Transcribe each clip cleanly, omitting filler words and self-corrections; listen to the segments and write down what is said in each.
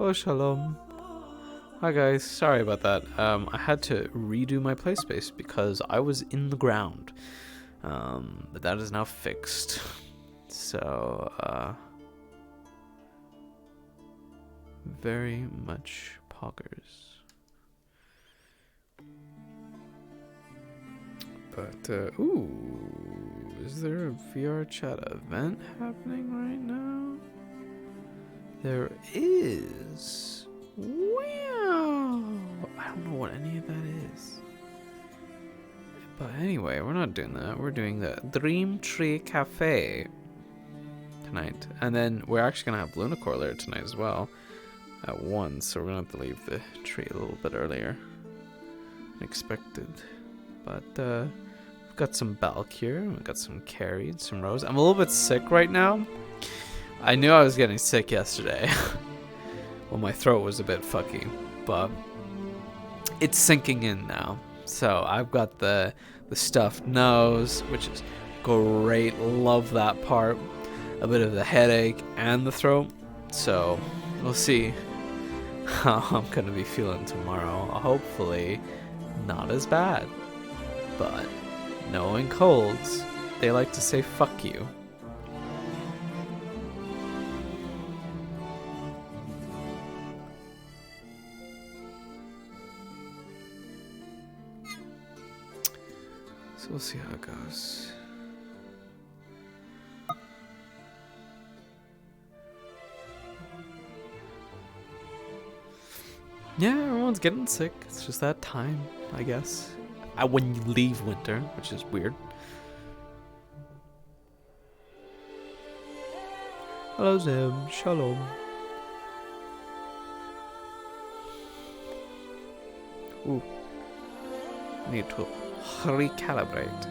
Oh, shalom. Hi guys, sorry about that. I had to redo my play space because I was in the ground. But that is now fixed. So, very much poggers. But, ooh, is there a VRChat event happening right now? There is. Wow! I don't know what any of that is. But anyway, we're not doing that. We're doing the Dream Tree Cafe tonight. And then we're actually going to have Lunicore there tonight as well. At 1, so we're going to have to leave the tree a little bit earlier than expected. But we've got some Balk here. We've got some Carrie and some Rose. I'm a little bit sick right now. I knew I was getting sick yesterday. Well, my throat was a bit fucky. But it's sinking in now. So I've got the stuffed nose, which is great. Love that part. A bit of the headache and the throat. So we'll see how I'm going to be feeling tomorrow. Hopefully not as bad. But knowing colds, they like to say fuck you. So we'll see how it goes. Yeah, everyone's getting sick. It's just that time, I guess. When you leave winter, which is weird. Hello, Zim. Shalom. Ooh. Need to recalibrate.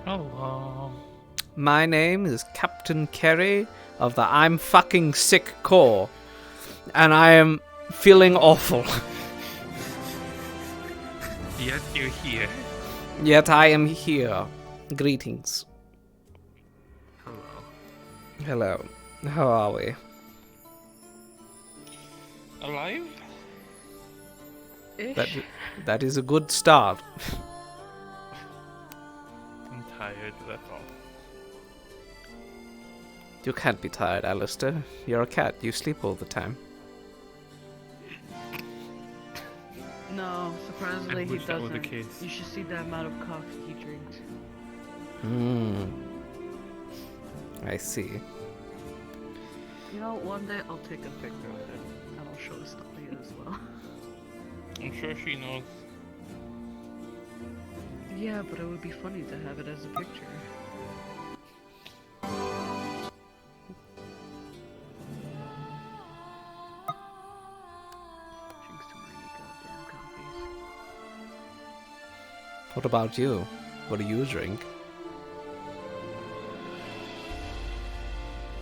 Hello. My name is Captain Kerry of the I'm Fucking Sick Corps, and I am feeling awful. Yet you're here. Yet I am here. Greetings. Hello. Hello. How are we? Alive? That is a good start. I'm tired, that's all. You can't be tired, Alistair. You're a cat. You sleep all the time. No, surprisingly I he wish that were the doesn't. case. You should see the amount of coffee he drinks. I see. You know, one day I'll take a picture of it and I'll show Stolly as well. I'm sure she knows. Yeah, but it would be funny to have it as a picture. Drinks too many goddamn coffees. What about you? What do you drink?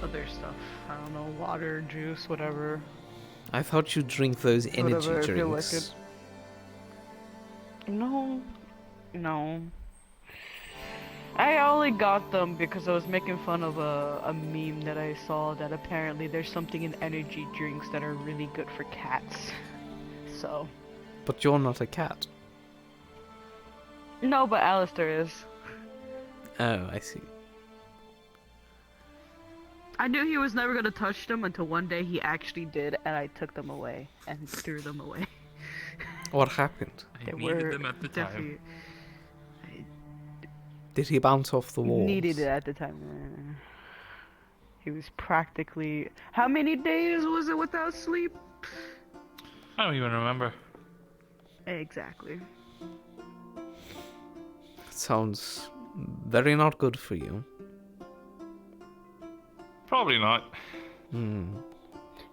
Other stuff. I don't know, water, juice, whatever. I thought you drink those energy Whatever, I feel like drinks. No. I only got them because I was making fun of a meme that I saw that apparently there's something in energy drinks that are really good for cats. So. But you're not a cat. No, but Alistair is. Oh, I see. I knew he was never gonna touch them until one day he actually did, and I took them away and threw them away. What happened? I They needed were them at the definitely time. Did he bounce off the walls? needed it at the time. He was practically. How many days was it without sleep? I don't even remember. Exactly. Sounds very not good for you. Probably not. Hmm.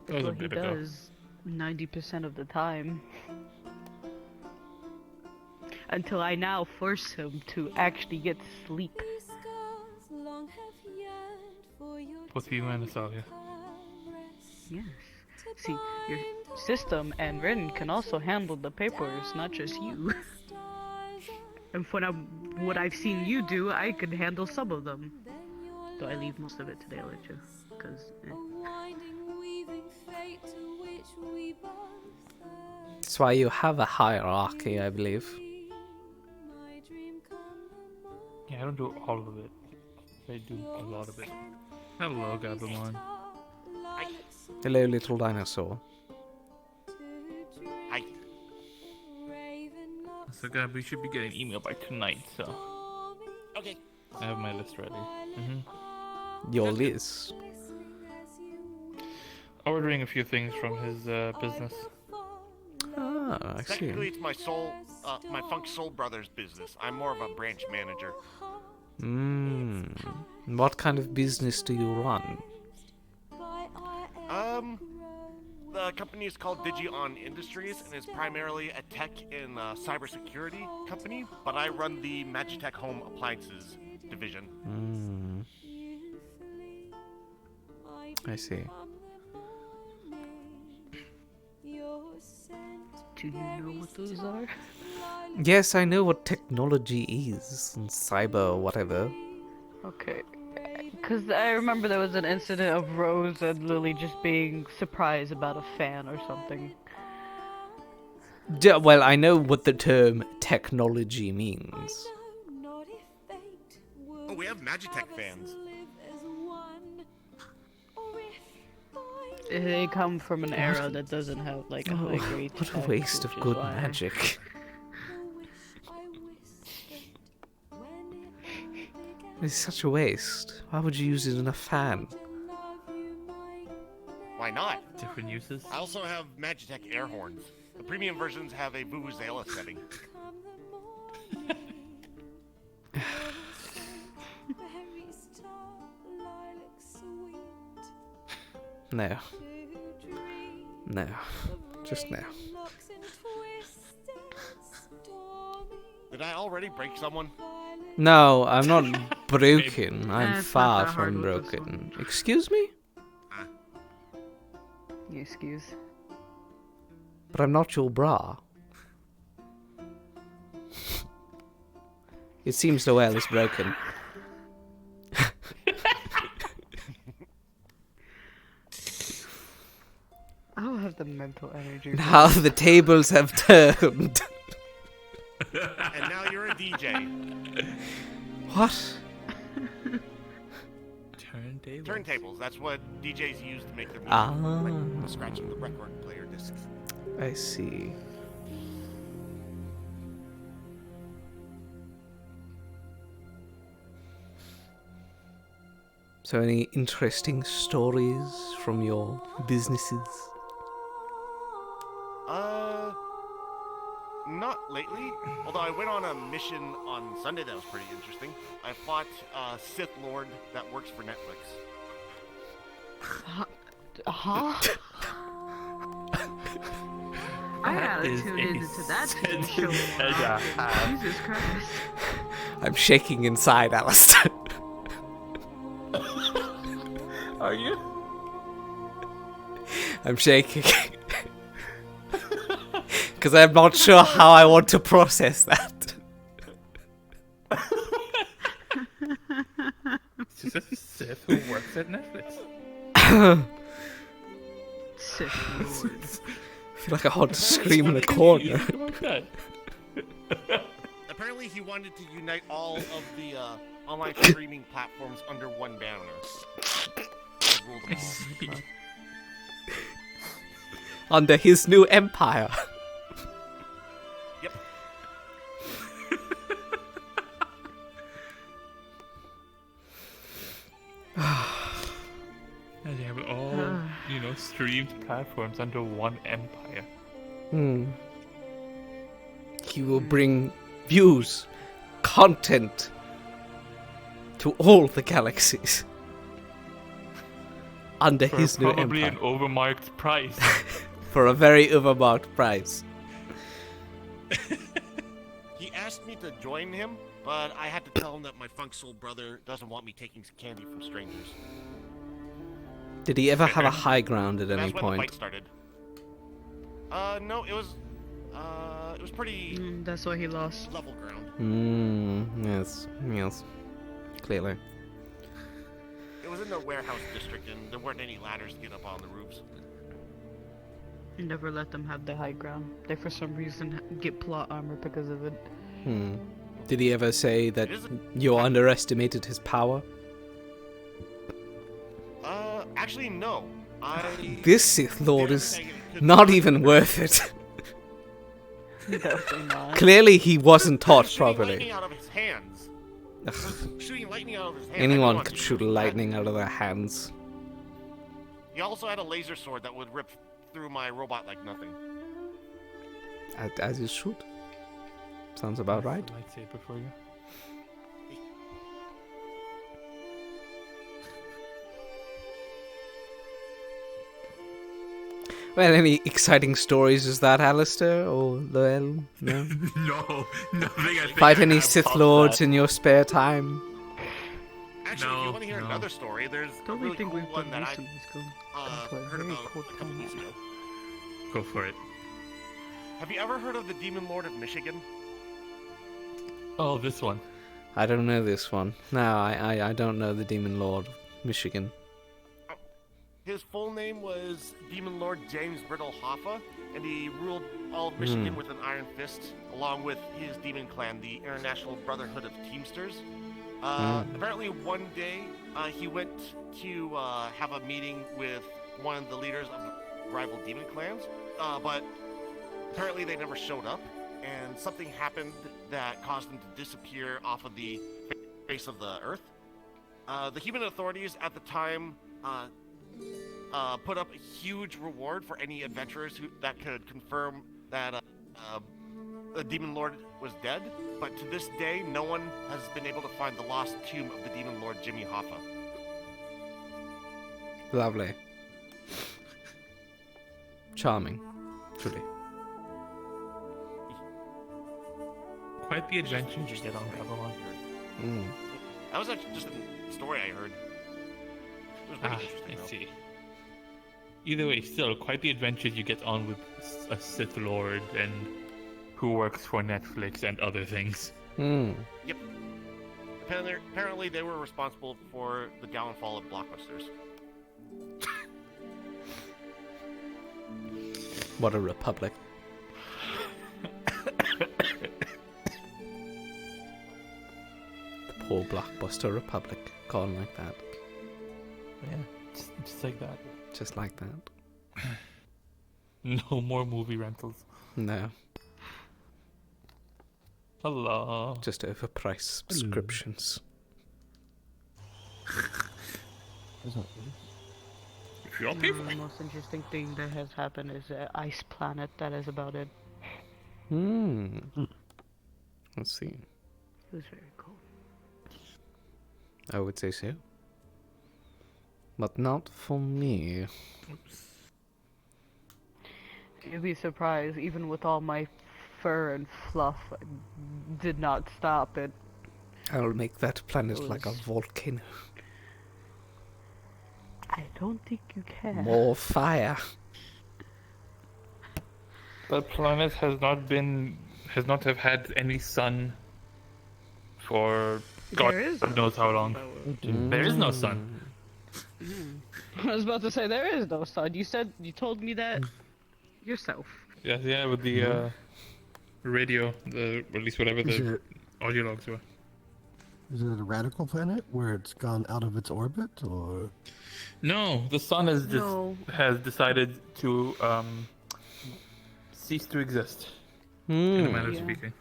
That was a What he bit ago. does 90% of the time. Until I now force him to actually get sleep. Both you and Asalia. Yes. See, your system and Rin can also handle the papers, not just you. And from what I've seen you do, I could handle some of them. Though I leave most of it to the Elijah, because. That's why you have a hierarchy, I believe. Yeah, I don't do all of it. I do a lot of it. Hello, Gabumon. Hello, little dinosaur. Hi. So, Gab, we should be getting email by tonight, so Okay. I have my list ready. Your list. Ordering a few things from his business. Ah, I see. Technically, it's my Funk Soul Brothers business. I'm more of a branch manager. What kind of business do you run? The company is called Digion Industries and is primarily a tech and cybersecurity company, but I run the Magitech Home Appliances division. I see. Do you know what those are? Yes, I know what technology is, and cyber whatever. Okay. Because I remember there was an incident of Rose and Lily just being surprised about a fan or something. Well, I know what the term technology means. Oh, we have Magitech fans. They come from an era that doesn't have like a high grade. What a waste of good magic. It's such a waste. Why would you use it in a fan? Why not? Different uses. I also have Magitech air horns. The premium versions have a Vuvuzela setting. No. No. Just no. Did I already break someone? No, I'm not broken. I'm It's not far that hard from with this broken. Excuse me? Excuse. But I'm not your bra. It seems the well is broken. I don't have the mental energy. Now the tables have turned. And now you're a DJ. What? Turntable. Turntables, that's what DJs use to make their music. Ah. Like scratching the record player discs. I see. So any interesting stories from your businesses? Not lately. Although I went on a mission on Sunday that was pretty interesting. I fought a Sith Lord that works for Netflix. Huh? I gotta is tune a into that TV show. sentence and a half. Jesus Christ. I'm shaking inside, Alistair. Are you? I'm shaking. Because I'm not sure how I want to process that. It's just a Sith who works at Netflix. Sith Lord. I feel like I want to scream in a corner. About that. Apparently he wanted to unite all of the online streaming platforms under one banner. To rule them all. Under his new empire. Yep. And they have all, streamed platforms under one empire. He will bring views, content to all the galaxies. Under For his new probably empire. an overmarked price. For a very overmarked price. He asked me to join him, but I had to tell him that my Funk Soul brother doesn't want me taking candy from strangers. Did he ever have a high ground at any That's when the fight point? started. No, it was It was pretty That's why he lost. level ground. Yes. Yes. Clearly. It was in the warehouse district, and there weren't any ladders to get up on the roofs. Never let them have the high ground. They for some reason get plot armor because of it. Did he ever say that It is you underestimated his power? Actually, no. This Sith Lord They're is saying it could not be- even worth it. Definitely not. Clearly he wasn't taught Shooting properly. lightning out of his hands. Ugh. Shooting lightning out of his hands. Anyone could shoot lightning out of their hands. He also had a laser sword that would rip through my robot like nothing. As you should. Sounds about right. Lightsaber for you. Well, any exciting stories is that, Alistair? Or Loel? No? No, nothing. I think Fight I any have Sith topped Lords that. in your spare time? Actually, if No, you want to hear no. another story, there's The a only really thing cool we've one done that I recently is go to a heard very about cold a couple weeks planet. ago. Go for it. Have you ever heard of the Demon Lord of Michigan? Oh, this one. I don't know this one. No, I don't know the Demon Lord of Michigan. His full name was Demon Lord James Brittle Hoffa, and he ruled all of Michigan with an iron fist, along with his demon clan, the International Brotherhood of Teamsters. Apparently, one day he went to have a meeting with one of the leaders of rival demon clans, but apparently they never showed up, and something happened that caused them to disappear off of the face of the earth. The human authorities at the time put up a huge reward for any adventurers that could confirm that the Demon Lord was dead, but to this day, no one has been able to find the lost tomb of the Demon Lord Jimmy Hoffa. Lovely. Charming. Truly. Quite the adventure you get on Babylon. That was actually just a story I heard. It was pretty Ah, interesting, I though. see. Either way, still quite the adventures you get on with a Sith Lord and who works for Netflix and other things. Yep. Apparently, they were responsible for the downfall of blockbusters. What a republic. The poor Blockbuster Republic. Gone like that. Yeah, just like that. Just like that. No more movie rentals. No. Hello. Just overpriced subscriptions. If you all pay for The it. most interesting thing that has happened is Ice Planet. That is about it. Let's see. It was very cool. I would say so. But not for me. You'd be surprised, even with all my fur and fluff, I did not stop it. I'll make that planet It like a was- volcano. I don't think you can. More fire. The planet has not have had any sun for God There is knows how long. There is no sun. I was about to say there is no sun. You told me that yourself. Yes, yeah, with the radio, at least whatever Is the it, audio logs were. is it a radical planet where it's gone out of its orbit, or No, the sun has just No. has decided to cease to exist. In a manner of Yeah. speaking.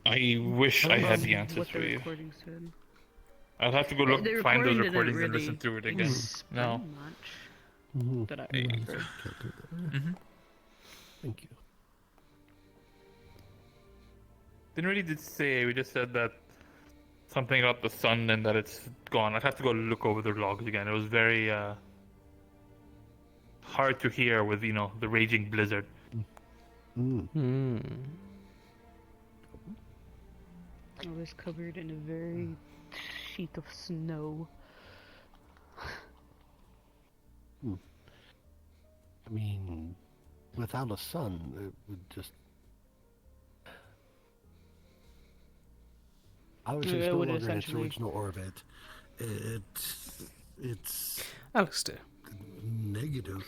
I wish I had the answers What for the you. recording said. I'll have to go look, The find those recording didn't recordings and really listen through it again. explain No. much that I remember. thank you. Didn't really did say. We just said that something about the sun and that it's gone. I'd have to go look over the logs again. It was very hard to hear with the raging blizzard. I was covered in a very sheet of snow. I mean, without a sun, it would just. Obviously, it's It no would longer in its essentially- original orbit. It's Alistair, negative.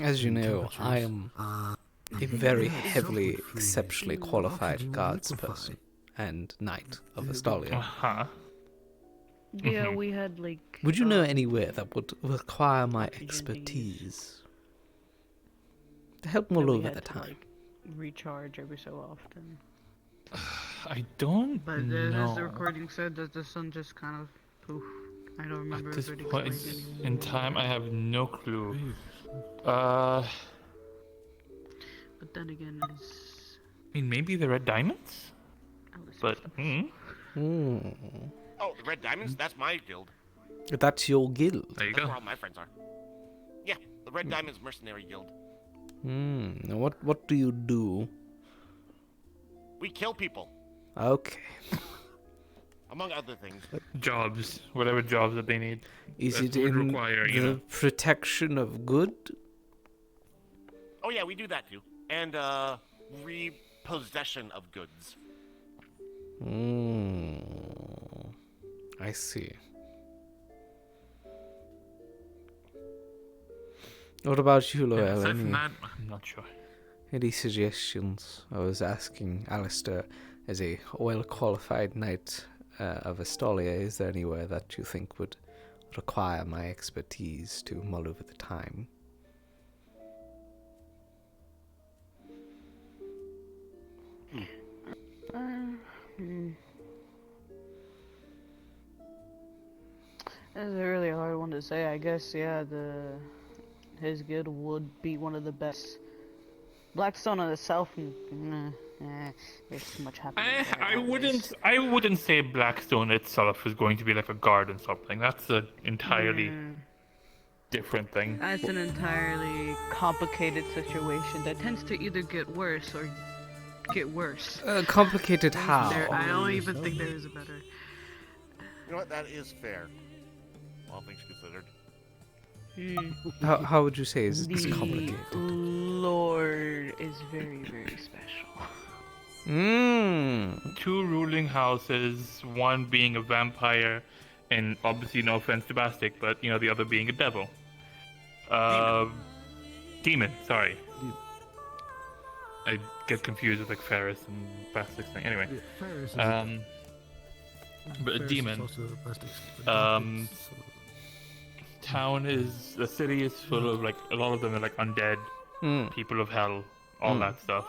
as you in know, I temperatures. am a The very air itself heavily, would freeze. exceptionally qualified Oxygen would guards liquefy. person and knight of It would- Astolia. Uh-huh. Yeah, we had like. Would you know anywhere that would require my oxygen things expertise to help that mull we over had the to, time? like, recharge every so often. I don't But know. as the recording said, that the sun just kind of poof. I don't remember At this if it point explained in time, I have no clue. Freeze. But then again, it's. I mean, maybe the red diamonds, Alistair but stuff. Oh, the Red Diamonds? That's my guild. That's your guild. there you That's go. where all my friends are. Yeah, the Red Diamonds Mercenary Guild. Now what do you do? We kill people, Okay. among other things. Jobs, whatever jobs that they need. Is That it would in require, the you know. protection of good? Oh yeah, we do that too. And repossession of goods. I see. What about you, Yeah, Loel? aside from Any, that, I'm not sure. any suggestions? I was asking Alistair, as a well-qualified knight of Astolia, is there anywhere that you think would require my expertise to mull over the time? That's a really hard one to say. I guess, yeah, his guild would be one of the best. Blackstone on itself, there's too much happening. there I wouldn't say Blackstone itself is going to be like a guard and something. That's an entirely different thing. That's an entirely complicated situation that tends to either get worse or get worse. Complicated how? I don't even think there is a better. You know what? That is fair. All things considered. How would you say it's The complicated? Lord is very, very special. Two ruling houses, one being a vampire, and obviously no offense to Bastic, but you know the other being a devil. Demon. Sorry. I get confused with like Ferris and Bastic's thing. Anyway, Yeah, Ferris is but a Ferris is demon. also a plastic- Town is the city is full of like a lot of them are like undead, people of hell, all that stuff.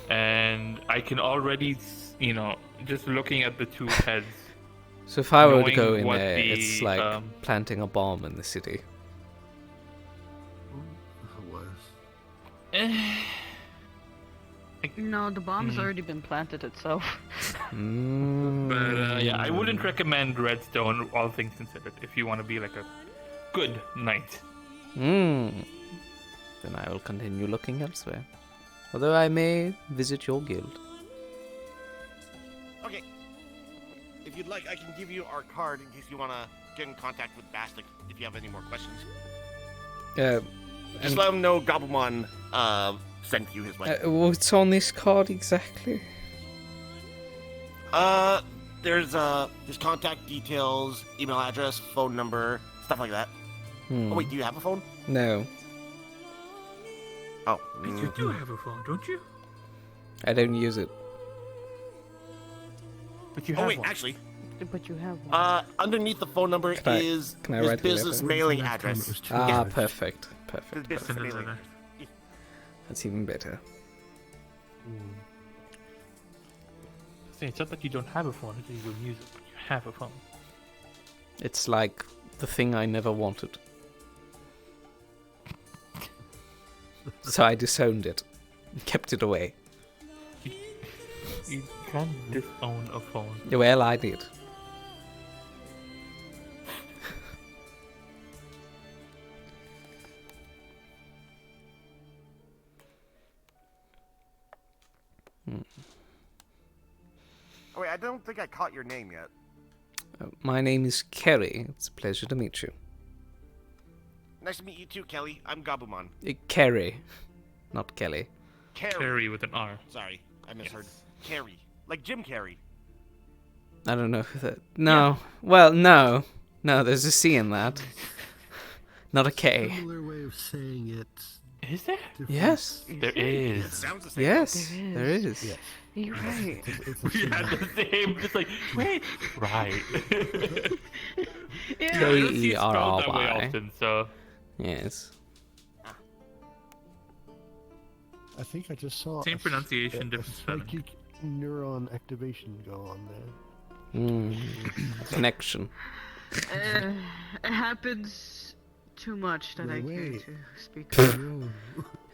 And I can already, you know, just looking at the two heads. So if I were to knowing go in what there, the, it's like planting a bomb in the city. It was. No, the bomb's already been planted itself. But yeah, I wouldn't recommend Redstone, all things considered, if you want to be like a good knight. Then I will continue looking elsewhere. Although I may visit your guild. Okay. If you'd like, I can give you our card in case you want to get in contact with Bastic if you have any more questions. And, Just let him know Gobblemon sent you his way. what's on this card exactly? There's his contact details, email address, phone number, stuff like that. Oh wait, do you have a phone? No, Oh. You do have a phone, don't you? I don't use it. But you Oh have wait, one. actually, But you have one. underneath the phone number Can I is write his it business down? mailing Last time it address. was two Ah, dollars. perfect. His Perfect. business Send it mailing over. address. That's even better. It's not that you don't have a phone, it's that you don't use it, but you have a phone. It's like the thing I never wanted. So I disowned it. Kept it away. You can't disown a phone. Well, I did. Oh wait, I don't think I caught your name yet. My name is Kerry. It's a pleasure to meet you. Nice to meet you too, Kelly. I'm Gabumon. Kerry, not Kelly. Carrie with an R. Sorry, I misheard. Carey. Like Jim Carrey. I don't know who that. No. Well, no. No, there's a C in that. Not a K. Similar way of saying it. Is there? different. Yes. There is. It sounds the same. Yes. There There is. Yes. You're right. It's a We had similar- the same. It's like, wait, right. Yeah. I don't see it spelled that way K-E-R-R-Y. often, so Yes. I think I just saw Same a pronunciation, a different spelling. psychic neuron activation go on there. Connection. It happens too much that I care Wait. to speak. No.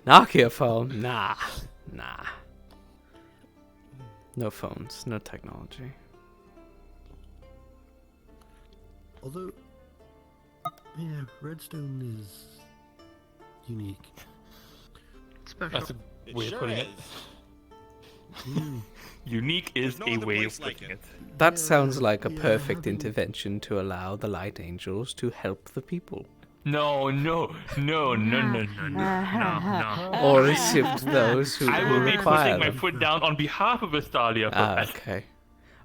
Nokia phone? Nah. Nah. No phones. No technology. Although, yeah, Redstone is unique. Special. that's a It way of sure putting is. it. Mm. Unique is There's no a other way place of like putting it. it. That Yeah, sounds like a yeah, perfect having- intervention to allow the light angels to help the people. No, no, no, no, no, no, no, no. Or assist those who I will be require putting my them. foot down on behalf of Estalia for Ah, that. okay.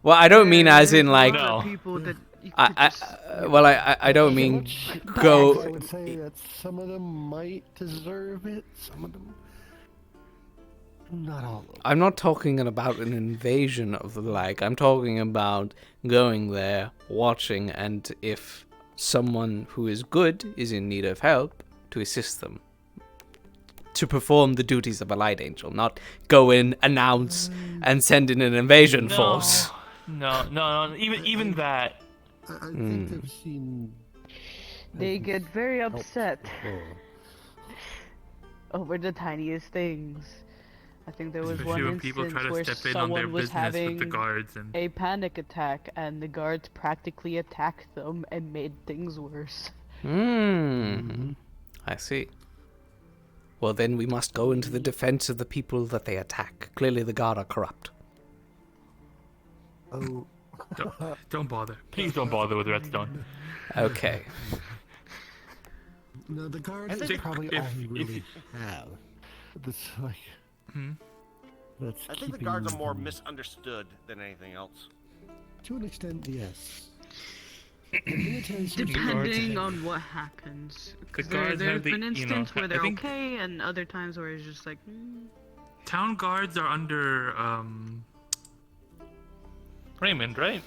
Well, I don't mean as in There's a like... lot of No. people that you I, could I, just, well, I don't mean Much- I go... would say that some of them might deserve it. Some of them, not all of them. I'm not talking about an invasion of the like. I'm talking about going there, watching, and if someone who is good is in need of help, to assist them. To perform the duties of a light angel, not go in, announce, and send in an invasion force. No, no, even that. I think I've seen. they get very help upset before. over the tiniest things. I think there was Especially one when people try instance to where step in on their someone was business with the having guards and a panic attack and the guards practically attacked them and made things worse. I see. Well, then we must go into the defense of the people that they attack. Clearly the guard are corrupt. Oh, don't bother. Please don't bother with Redstone. Okay. no, the guards I is think probably if- all we if- really have. That's like. That's I think the keeping guards are more them- misunderstood than anything else. To an extent, yes. The military seems to be- Depending on what happens. 'Cause guards there's have the- been you know, instances where I they're think- okay and other times where it's just like, Town guards are under Raymond, right?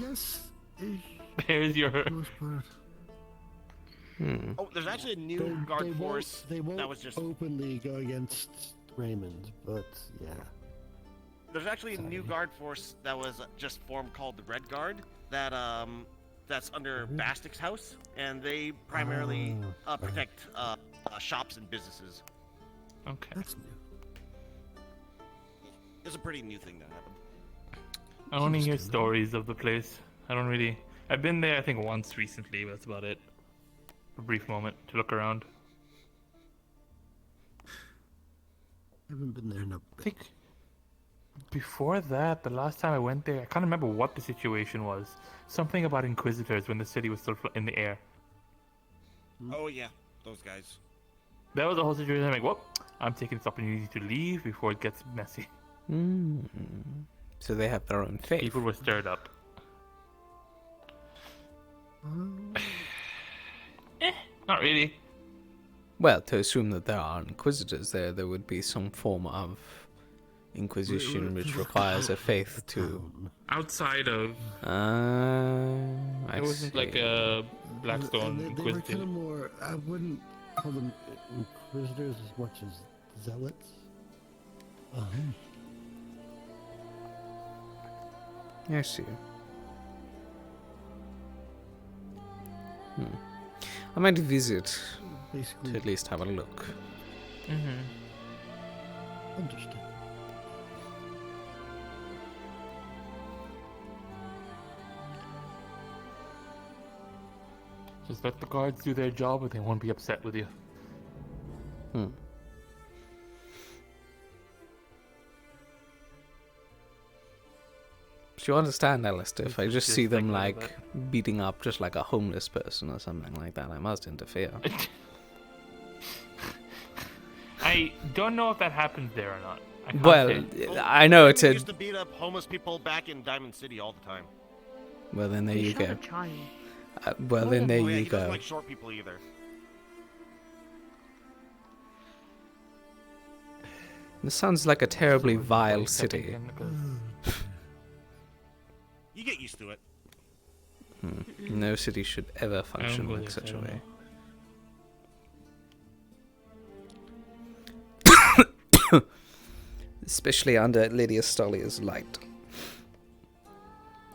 Yes, ish, There's your. for the most part. Oh, there's actually a new They, guard they force won't, they won't that was just. openly go against Raymond, but yeah. There's actually a new guard force that was just formed called the Red Guard that that's under Bastic's house, and they primarily right. protect shops and businesses. Okay. That's new. It's a pretty new thing that happened. I only hear stories of the place. I don't really. I've been there, I think, once recently, but that's about it. A brief moment to look around. Haven't been there in a I bit. think before that, the last time I went there, I can't remember what the situation was. Something about Inquisitors when the city was still in the air. Oh yeah, those guys. That was the whole situation. I'm like, well, I'm taking this opportunity to leave before it gets messy. So they have their own faith. People were stirred up. Not really. Well, to assume that there are inquisitors there would be some form of inquisition which requires a faith to... Outside of, I it wasn't see. like a And Blackstone they were Inquisitor. kind of more. I wouldn't call them inquisitors as much as zealots. I see. I might visit Basically, to at least have a look. understood. Just let the guards do their job and they won't be upset with you. you understand, Alistair? If I This is just just see them thinking like beating up just like a homeless person or something like that, I must interfere. I don't know if that happens there or not. I can't Well, say. I know it's Women a. used to beat up homeless people back in Diamond City all the time. Well, then there He you shot a go. child. Well, then there Oh yeah, you he doesn't go. like short people either. This sounds like a terribly Still vile really stepping city. in because- You get used to it. No city should ever function go like there, such I a don't way. Especially under Lydia Stollier's light.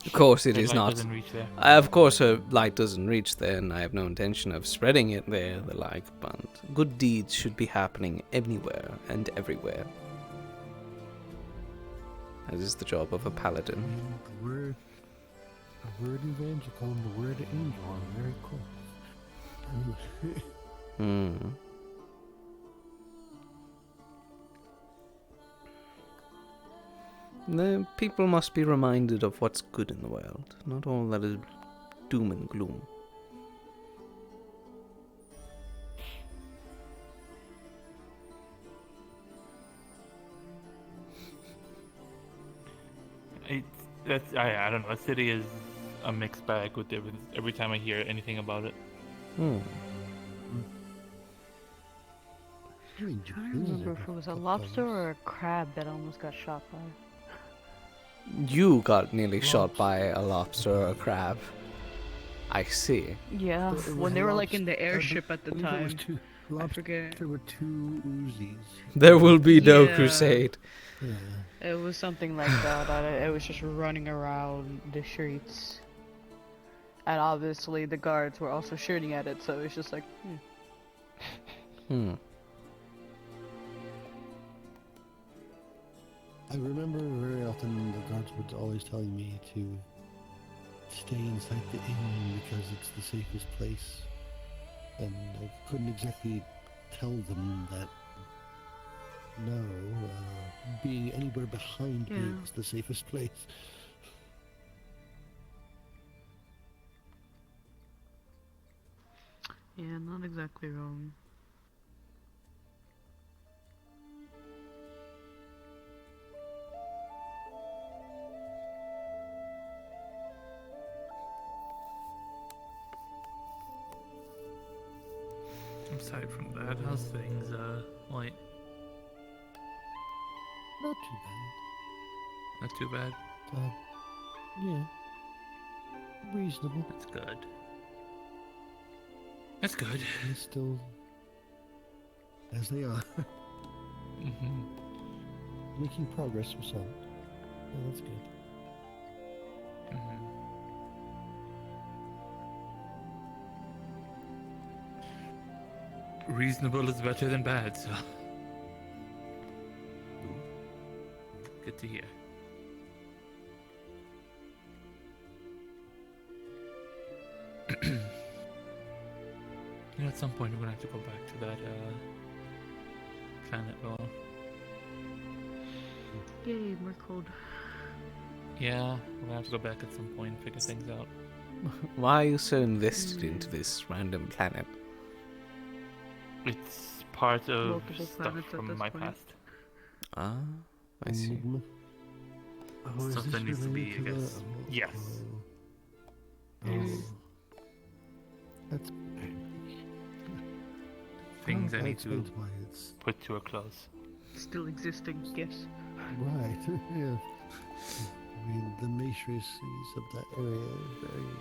Of course, it That is light not. doesn't reach there. Of course, her light doesn't reach there, and I have no intention of spreading it there, the like, but good deeds should be happening anywhere and everywhere. That is the job of a paladin. The word evangelical and the word angel are very close. Hmm. The people must be reminded of what's good in the world, not all that is doom and gloom. I don't know. A city is a mixed bag with every time I hear anything about it. Hmm. I mean, I don't remember if it was a lobster or a crab that almost got shot by. You got nearly shot by a lobster or a crab. I see. Yeah, It was when a they were like in the lobster- airship at the I believe it was time. two I lobster- forget. There were two Uzis. There will be no Yeah. crusade. Yeah. It was something like that. It was just running around the streets. And obviously the guards were also shooting at it, so it's just like, Hmm. I remember very often the guards would always telling me to stay inside the inn because it's the safest place. And I couldn't exactly tell them that no, being anywhere behind me Yeah. was the safest place. yeah, not exactly wrong. Aside from that, how's things, like, Not too bad. not too bad? Yeah. Reasonable. That's good. That's good. They're still as they are. Mm-hmm. Making progress with some. Oh, that's good. Mm-hmm. Reasonable is better than bad, so. Good to hear. You know, at some point we're gonna have to go back to that planet law. Yay, more cold. Yeah, we're gonna have to go back at some point and figure things out. Why are you so invested into this random planet? It's part of Multiple stuff planets at from this my point. past. Ah, I see. Enigma. Oh, is Stuff this that needs to be, related I to guess. the- Yes. Oh. Mm. That's Things I that need to explains why it's put to a close. Still existing, yes. right. Yeah. I mean, the matrices of that area are very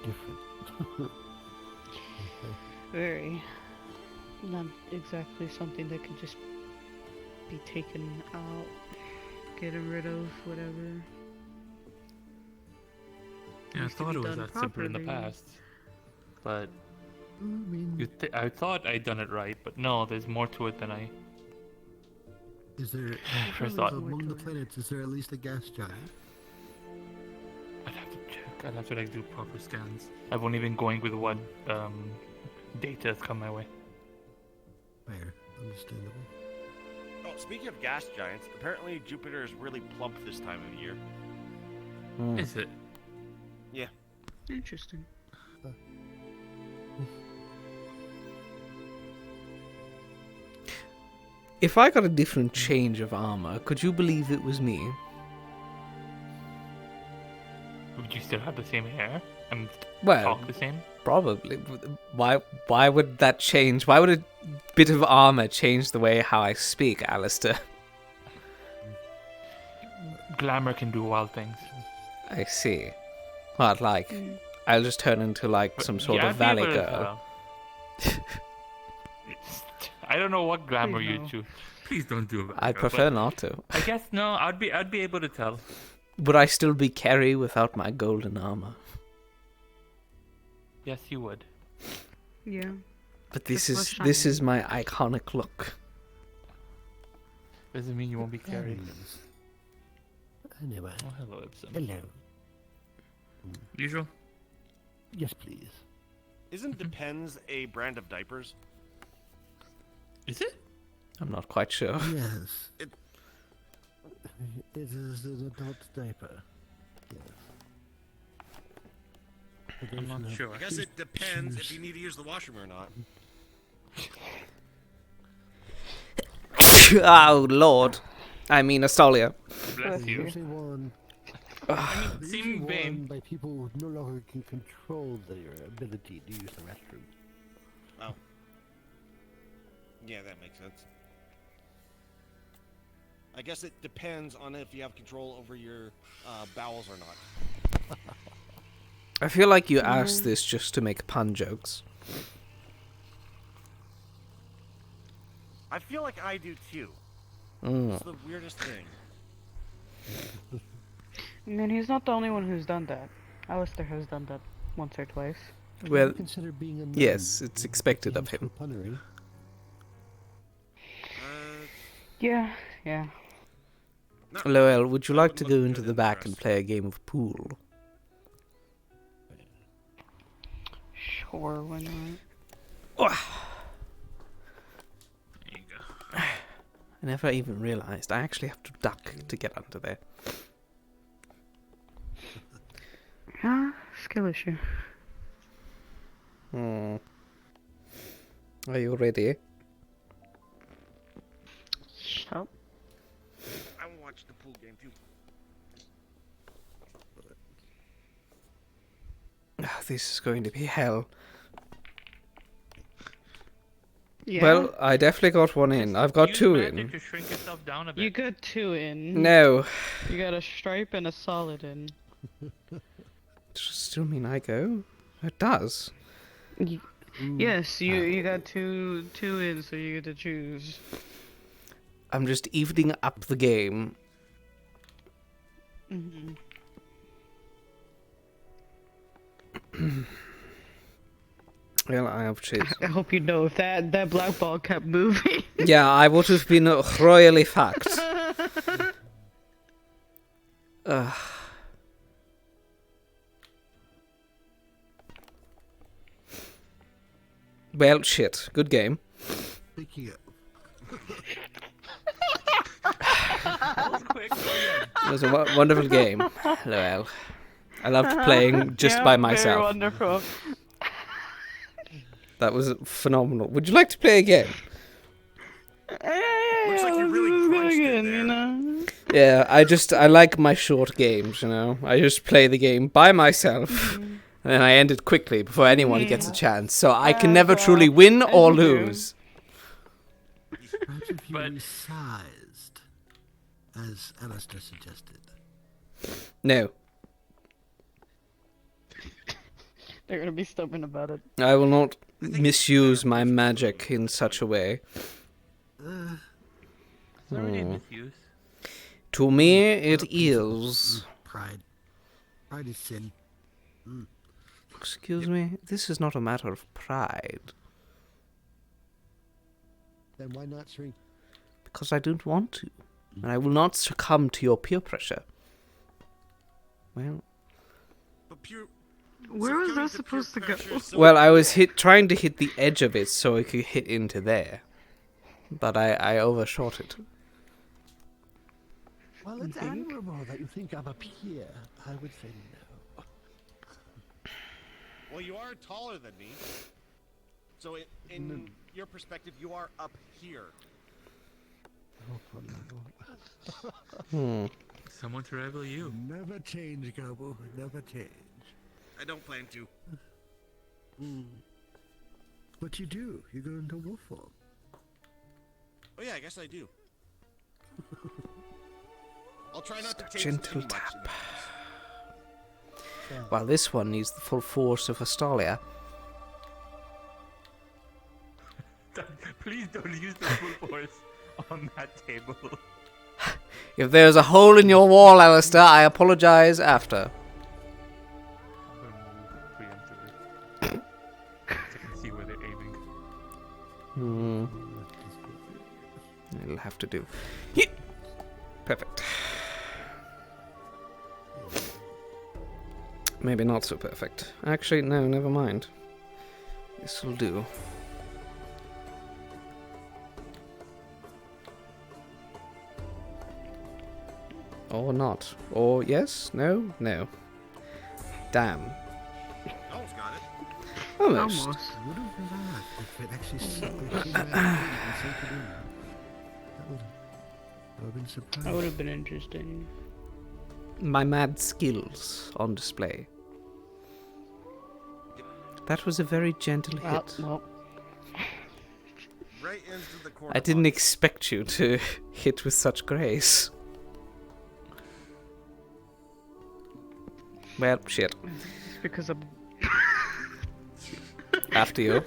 different. Very. Not exactly something that could just be taken out, getting rid of, whatever. Yeah, I Needs to thought be it was done that simple in the properly. past, but I mean, I thought I'd done it right, but no, there's more to it than I is there first thought. among the planets? Is there at least a gas giant? I'd have to check. I'd have to like do proper scans. I've only been going with what data has come my way. Fair, understandable. Oh, speaking of gas giants, apparently Jupiter is really plump this time of year. Is it? Yeah. Interesting. If I got a different change of armor, could you believe it was me? Would you still have the same hair and Well, talk the same? probably. Why would that change? Why would a bit of armor change the way how I speak, Alistair? Glamour can do wild things. I see. What, like, I'll just turn into, like, some sort Yeah, of I'd be valley able to girl. tell. I don't know what glamour Please you no. choose. Please don't do it. I'd prefer not to. I guess no. I'd be able to tell. Would I still be Kerry without my golden armor? Yes, you would. Yeah. But this Just is for this shiny. is my iconic look. Doesn't mean you won't be carried. Anyway, Oh, hello, Ibsen. hello. Usual. Yes, please. Isn't Depends a brand of diapers? Is it? I'm not quite sure. Yes. It- It is an adult diaper. Yes. For those I'm who not have sure. I guess it depends if shoes. you need to use the washroom or not. Oh Lord, I mean Astolia. Bless you. Usually worn, I mean, usually same worn vein. by people who no longer can control their ability to use the restroom. Oh. Yeah, that makes sense. I guess it depends on if you have control over your bowels or not. I feel like you asked this just to make pun jokes. I feel like I do too. Mm. It's the weirdest thing. I mean, he's not the only one who's done that. Alistair has done that once or twice. Well, Consider being a nun yes, it's and expected of used for him. punnery. Yeah, yeah. Not Loel, would you I like would to look go good into in the the back dress. and play a game of pool? Sure, why not? There you go. I never even realized I actually have to duck to get under there. Ah, skill issue. Hmm. Are you ready? Oh, I will watch the pool game too. Ah, this is going to be hell. yeah. Well, I definitely got one in. I've got Use two magic in. to shrink yourself down a bit. You got 2 in. No. You got a stripe and a solid in. Does it still mean I go? It does. Yes, you got two in, so you get to choose. I'm just evening up the game. Mm-hmm. Well, I have chosen. I hope you know if that black ball kept moving. Yeah, I would have been royally fucked. Ugh. Well, shit. Good game. Speaking of, That was quick. Go again. It was a wonderful game. Well, I loved playing just Yeah, by Very myself. wonderful. That was phenomenal. Would you like to play again? Looks like you really crunched it there. You know? Yeah, I like my short games, you know. I just play the game by myself, and then I end it quickly before anyone gets a chance. So I can never truly win or as you do. lose. perhaps if you But- resized, as Alistair suggested. No, They're gonna be stubborn about it. I will not misuse my magic in such a way. It's not really a misuse. To me, it is. Pride. Pride is sin. Excuse me, this is not a matter of pride. Then why not shrink? Because I don't want to. And I will not succumb to your peer pressure. Well, But pure. Where was succumbing that to peer supposed to go? pressure is so well, I was trying to hit the edge of it so it could hit into there. But I overshot it. Well, it's admirable that you think I'm up here. I would say no. Well, you are taller than me. So in your perspective, you are up here. Someone to rival you. Never change, Gobo. Never change. I don't plan to. But you do. You go into wolf form. Oh yeah, I guess I do. I'll try not to change Gentle too much. tap. While this one needs the full force of Astalia. Please don't use the full force on that table. If there's a hole in your wall, Alistair, I apologize after. Preemptively. I can see where they're aiming. It'll have to do. Yeah. Perfect. Maybe not so perfect. Actually, no, never mind. This will do. Or not. Or yes? No? No. Damn. Almost got it. Almost. Almost. Would have laughed if it actually sank it in. That would have been surprising. That would have been interesting. My mad skills on display. That was a very gentle hit. Well, Right into the corner. I didn't box. expect you to hit with such grace. Well, shit. it's because I'm. After you.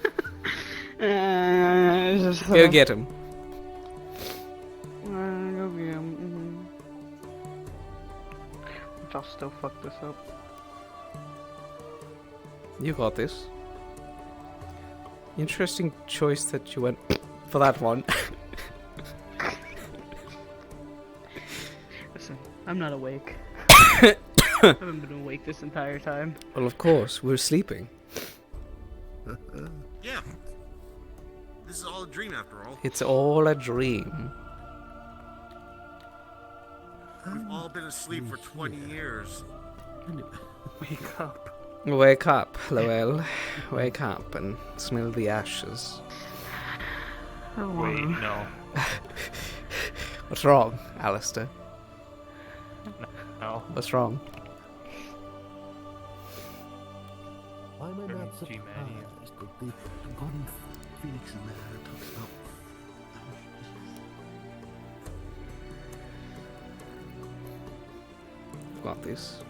It's just, Go get him. Go get him. I'll still fuck this up. You got this. Interesting choice that you went for that one. Listen, I'm not awake. I haven't been awake this entire time. Well, of course, we're sleeping. Yeah. This is all a dream after all. It's all a dream. We've all been asleep for 20 years. Wake up. Wake up, Lowell. Wake up and smell the ashes. Wait, no. What's wrong, Alistair? No. What's wrong? Why am I Very not surprised G-Man-y. that the golden phoenix in there talks about Got this.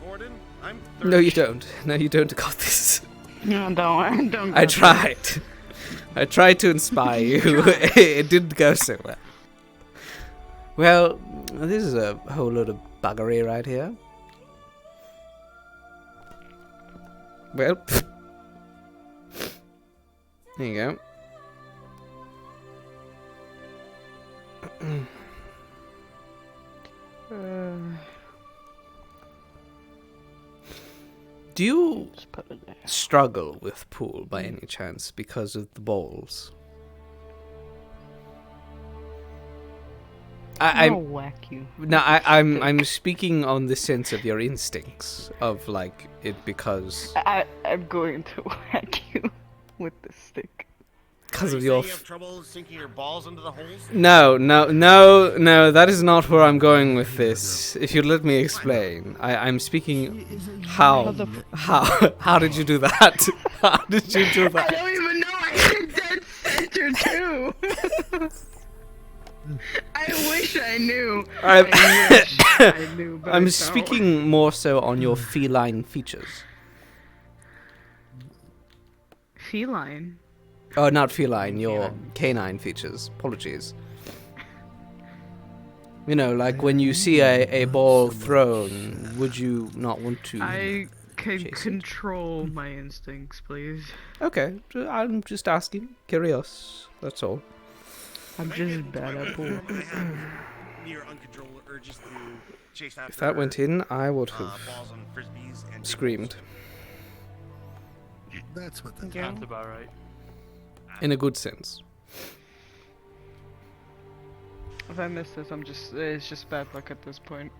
Gordon, I'm No, you don't. No, you don't got this. No, don't. I tried. I tried to inspire you. It didn't go so well. Well, this is a whole lot of buggery right here. Well, there you go. Do you Just put it there. struggle with pool by any chance because of the balls? I'll I'm whack you. no, I'm speaking on the sense of your instincts of like it because I'm going to whack you with the stick. because of you your saying you have trouble sinking your balls into the holes? no, that is not where I'm going with this. If you'd let me explain, I'm speaking how did you do that? How did you do I that? don't even know I hit dead center too. I wish I knew. I wish I knew. But I I'm don't. speaking more so on your feline features. Feline. Oh, not feline, your canine features. Apologies. You know, like when you see a ball thrown, would you not want to... I can Chase it. control my instincts, please. Okay, I'm just asking. Curious, that's all. I'm just bad at pool. I have near uncontrollable urges to chase after If that went in, I would have balls on frisbees and screamed. that's what that's Sounds about right. In a good sense. If I miss this, it's just bad luck at this point.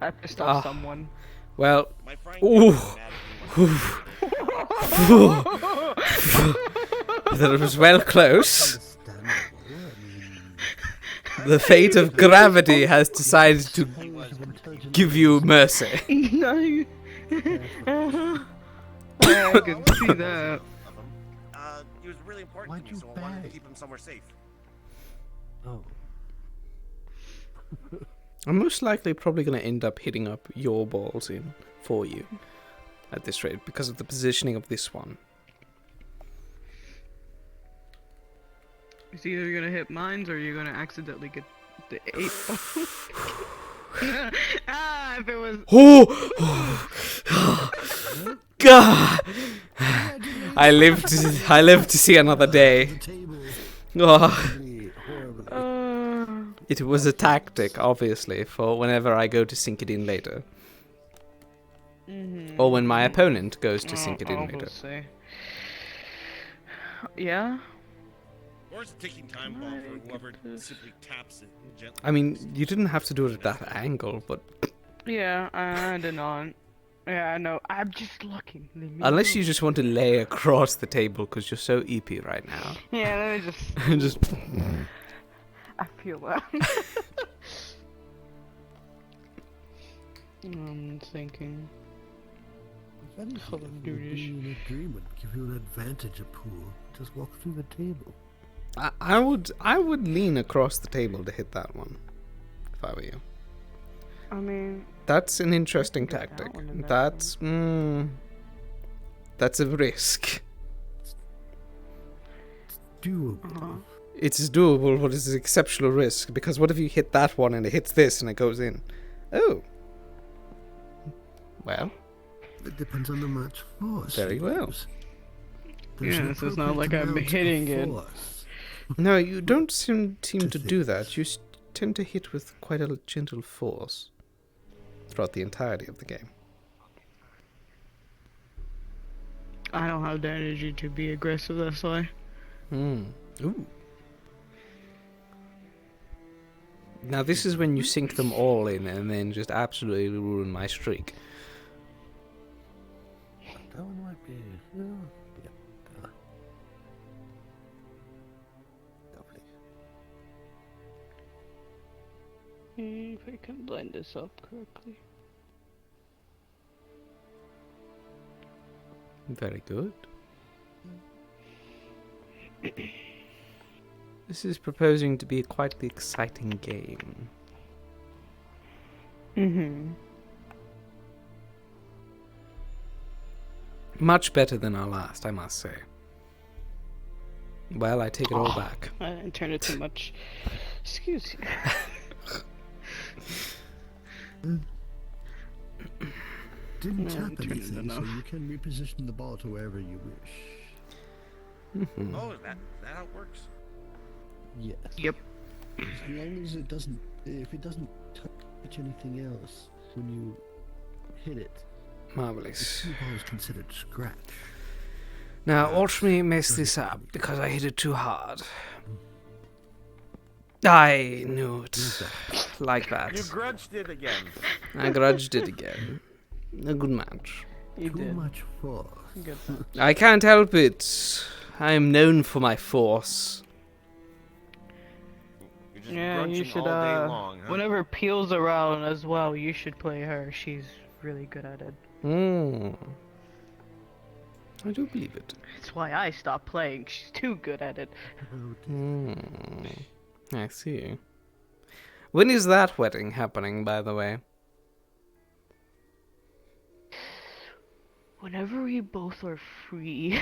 I pissed Ah. off someone. Well, My frying ooh. pan automatically wants that was well close. Understandable. I mean, The fate of gravity has decided to give you mercy. No. Yeah, I can see that. of him. He was really important Why'd to me, you so I wanted to bag? keep him somewhere safe. oh. I'm most likely probably going to end up hitting up your balls in for you at this rate because of the positioning of this one. It's either gonna hit mines or you're gonna accidentally get the 8 ah, if it was. Oh, God! I live to see another day. The table. Oh, Really horribly. it was a tactic, obviously, for whenever I go to sink it in later, or when my opponent goes to sink it in later. Obviously. Yeah. Or it's a ticking time bomb for whoever simply taps it gently. I mean, you didn't have to do it at that angle, but Yeah, I did not. Yeah, I know. I'm just looking. unless you just want to lay across the table because you're so EP right now. Yeah, let me just. Just I feel that. I'm thinking. If anything, Call of if it would Duty. be an agreement, give you an advantage at pool. Just walk through the table. I would lean across the table to hit that one, if I were you. I mean, That's an interesting Get that tactic. one in there. That's a risk. Doable. It's doable, but it's an exceptional risk because what if you hit that one and it hits this and it goes in? Oh. Well, It depends on the match force. Very well. There's an Yeah, so it's not appropriate like I'm amount of hitting it. force. no, you don't seem to To do that. this. You tend to hit with quite a gentle force throughout the entirety of the game. I don't have the energy to be aggressive, that's why. Ooh. Now this is when you sink them all in and then just absolutely ruin my streak. That one might be. Yeah. Lovely. If I can line this up correctly. Very good. This is proposing to be quite the exciting game. Much better than our last, I must say. Well, I take it all back. I didn't turn it too much. Excuse you. Didn't No, tap you turned it anything, so enough. you can reposition the ball to wherever you wish. Oh, is that how it works? Yes. Yep. As long as it doesn't, if it doesn't touch anything else when you hit it, the Marvelous. cue ball is considered scratch. Now, watch me mess this up because I hit it too hard. I knew it. Like that. You grudged it again. I grudged it again. A good match. You Too did. much force. Good match. I can't help it. I am known for my force. You're just Yeah, you grudging should, all day long, huh? whenever Peel's around as well, you should play her. She's really good at it. I do believe it. That's why I stopped playing. She's too good at it. I see. When is that wedding happening, by the way? Whenever we both are free.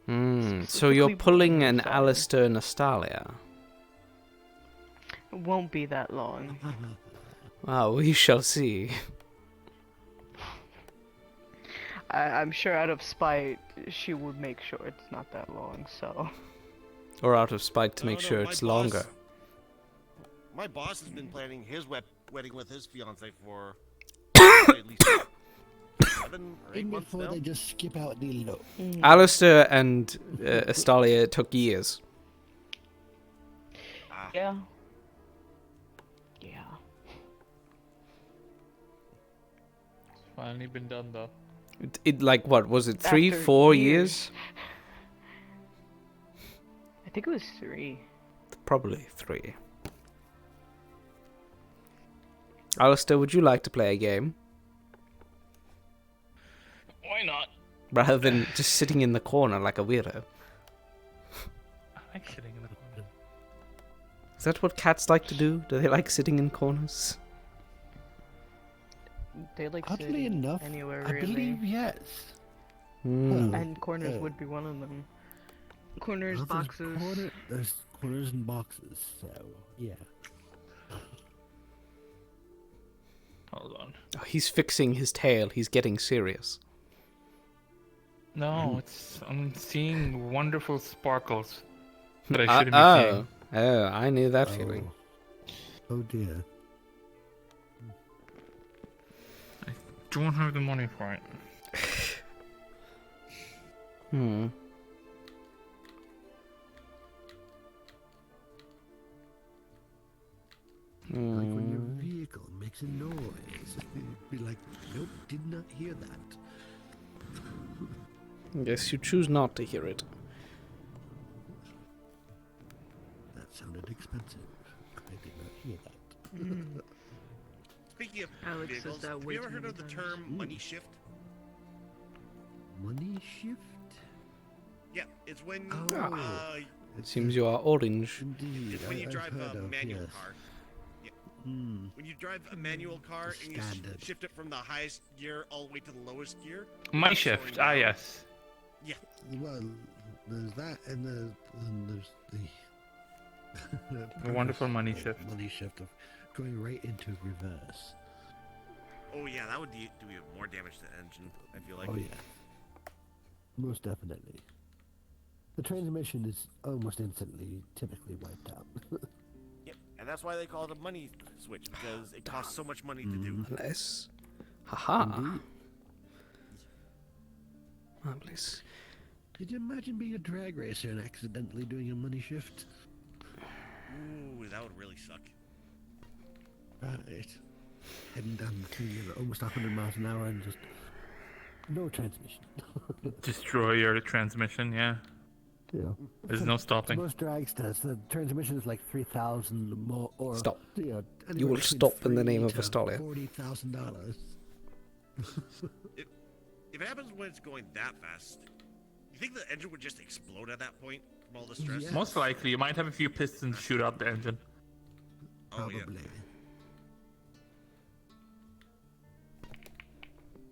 So you're Specifically pulling an Sorry. Alistair Nastalia. It won't be that long. Ah, we shall see. I'm sure out of spite, she would make sure it's not that long, so. Or out of spite to No, make no, sure my it's boss- longer. My boss has been planning his wedding with his fiance for at least 7 or 8 And months before now. they just skip out the low. Alistair and Astalia took years. Yeah. finally been done though. It like what was it? 3, After 4 years. years? I think it was 3. Probably 3. Alistair, would you like to play a game Why not? rather than just sitting in the corner like a weirdo? I like sitting in the corner. Is that what cats like to do? Do they like sitting in corners? They like Oddly sitting enough, anywhere I really. believe yes. Hmm. Well, And corners would be one of them. Corners, well, boxes. There's corners and boxes, so yeah. Hold on. Oh, he's fixing his tail. He's getting serious. No, I'm seeing wonderful sparkles that I shouldn't be seeing. Oh, I knew that feeling. Oh dear. Don't have the money for it. Hmm. Like when your vehicle makes a noise. You'd be like, nope, did not hear that. Yes, you choose not to hear it. That sounded expensive. I did not hear that. Speaking of Alex says vehicles, that have way you ever too heard many of the times. term money shift? Money shift? Yeah, it's when Oh. It seems you are orange. Indeed. it's when you I've drive heard a of, manual yes. car. Hmm. When you drive a manual car and you Standard. shift it from the highest gear all the way to the lowest gear. My without shift. slowing Ah, down. yes. Well, there's that, and there's the The wonderful money perverse shift. Money shift of going right into reverse. Oh yeah, that would do more damage to the engine. I feel like. Oh yeah, most definitely. The transmission is almost instantly, typically wiped out. Yep, and that's why they call it a money switch because it costs so much money to do. Unless. Haha. Indeed. Marvelous. Could you imagine being a drag racer and accidentally doing a money shift? Ooh, that would really suck. Right. Heading down the thing at almost 100 miles an hour and just no transmission. Destroy your transmission, yeah. Yeah. There's no stopping. Most dragsters, the transmission is like 3,000 more, or Stop. You know, You will anywhere between stop in the name of $3,000 Astolia. to $40,000. If it happens when it's going that fast, you think the engine would just explode at that point from all the stress? Yeah. Most likely, you might have a few pistons shoot out the engine. Oh yeah. Probably.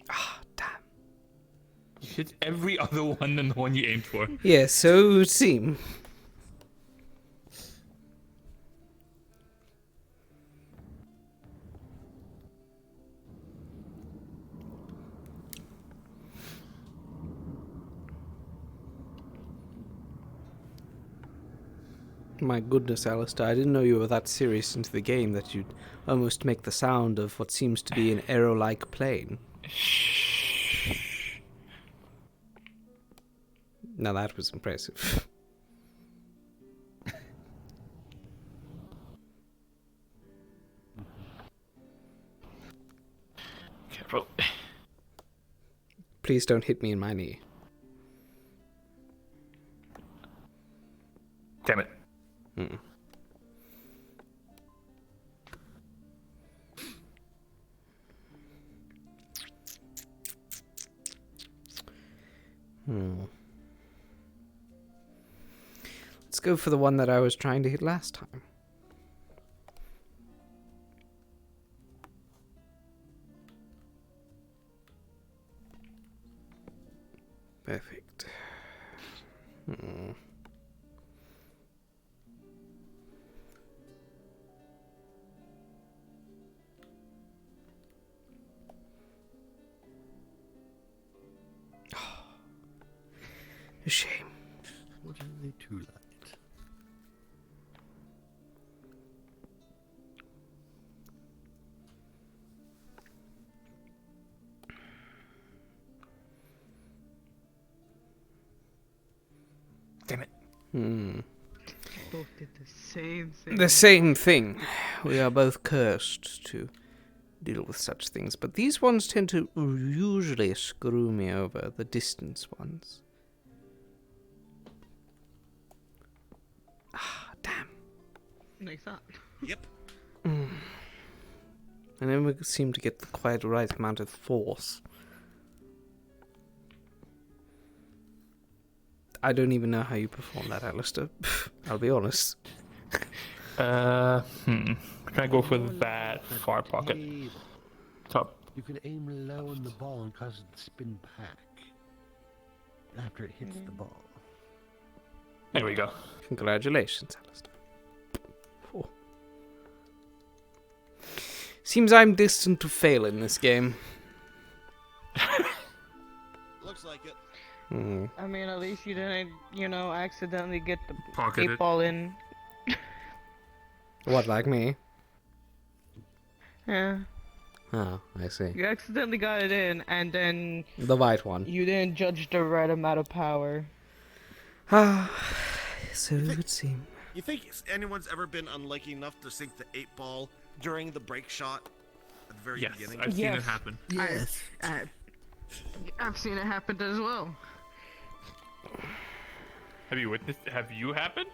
Ah, damn. You hit every other one than the one you aimed for. Yes, so it would seem. My goodness, Alistair, I didn't know you were that serious into the game that you'd almost make the sound of what seems to be an arrow-like plane. Now that was impressive. Careful. Please don't hit me in my knee. Damn it. Mm. Let's go for the one that I was trying to hit last time. Perfect. A shame. Fortunately, too late. Damn it. Both did the same thing. The same thing. We are both cursed to deal with such things, but these ones tend to usually screw me over, the distance ones. Ah, damn. Like that. Yep. I never seem to get the quite right amount of force. I don't even know how you perform that, Alistair. I'll be honest. Can I go for that far pocket? Top. You can aim low on the ball and cause it to spin back after it hits the ball. There we go. Congratulations, Alistair. Oh. Seems I'm destined to fail in this game. Looks like it. I mean, at least you didn't, accidentally get the Pocketed. 8-ball in. What, like me? Yeah. Oh, I see. You accidentally got it in, and then The white one. you didn't judge the right amount of power. Ah, so it would seem. You think anyone's ever been unlucky enough to sink the 8-ball during the break shot at the very Yes, beginning? I've seen it Yes. happen. Yes. I've seen it happen as well. Have you witnessed? Have you happened?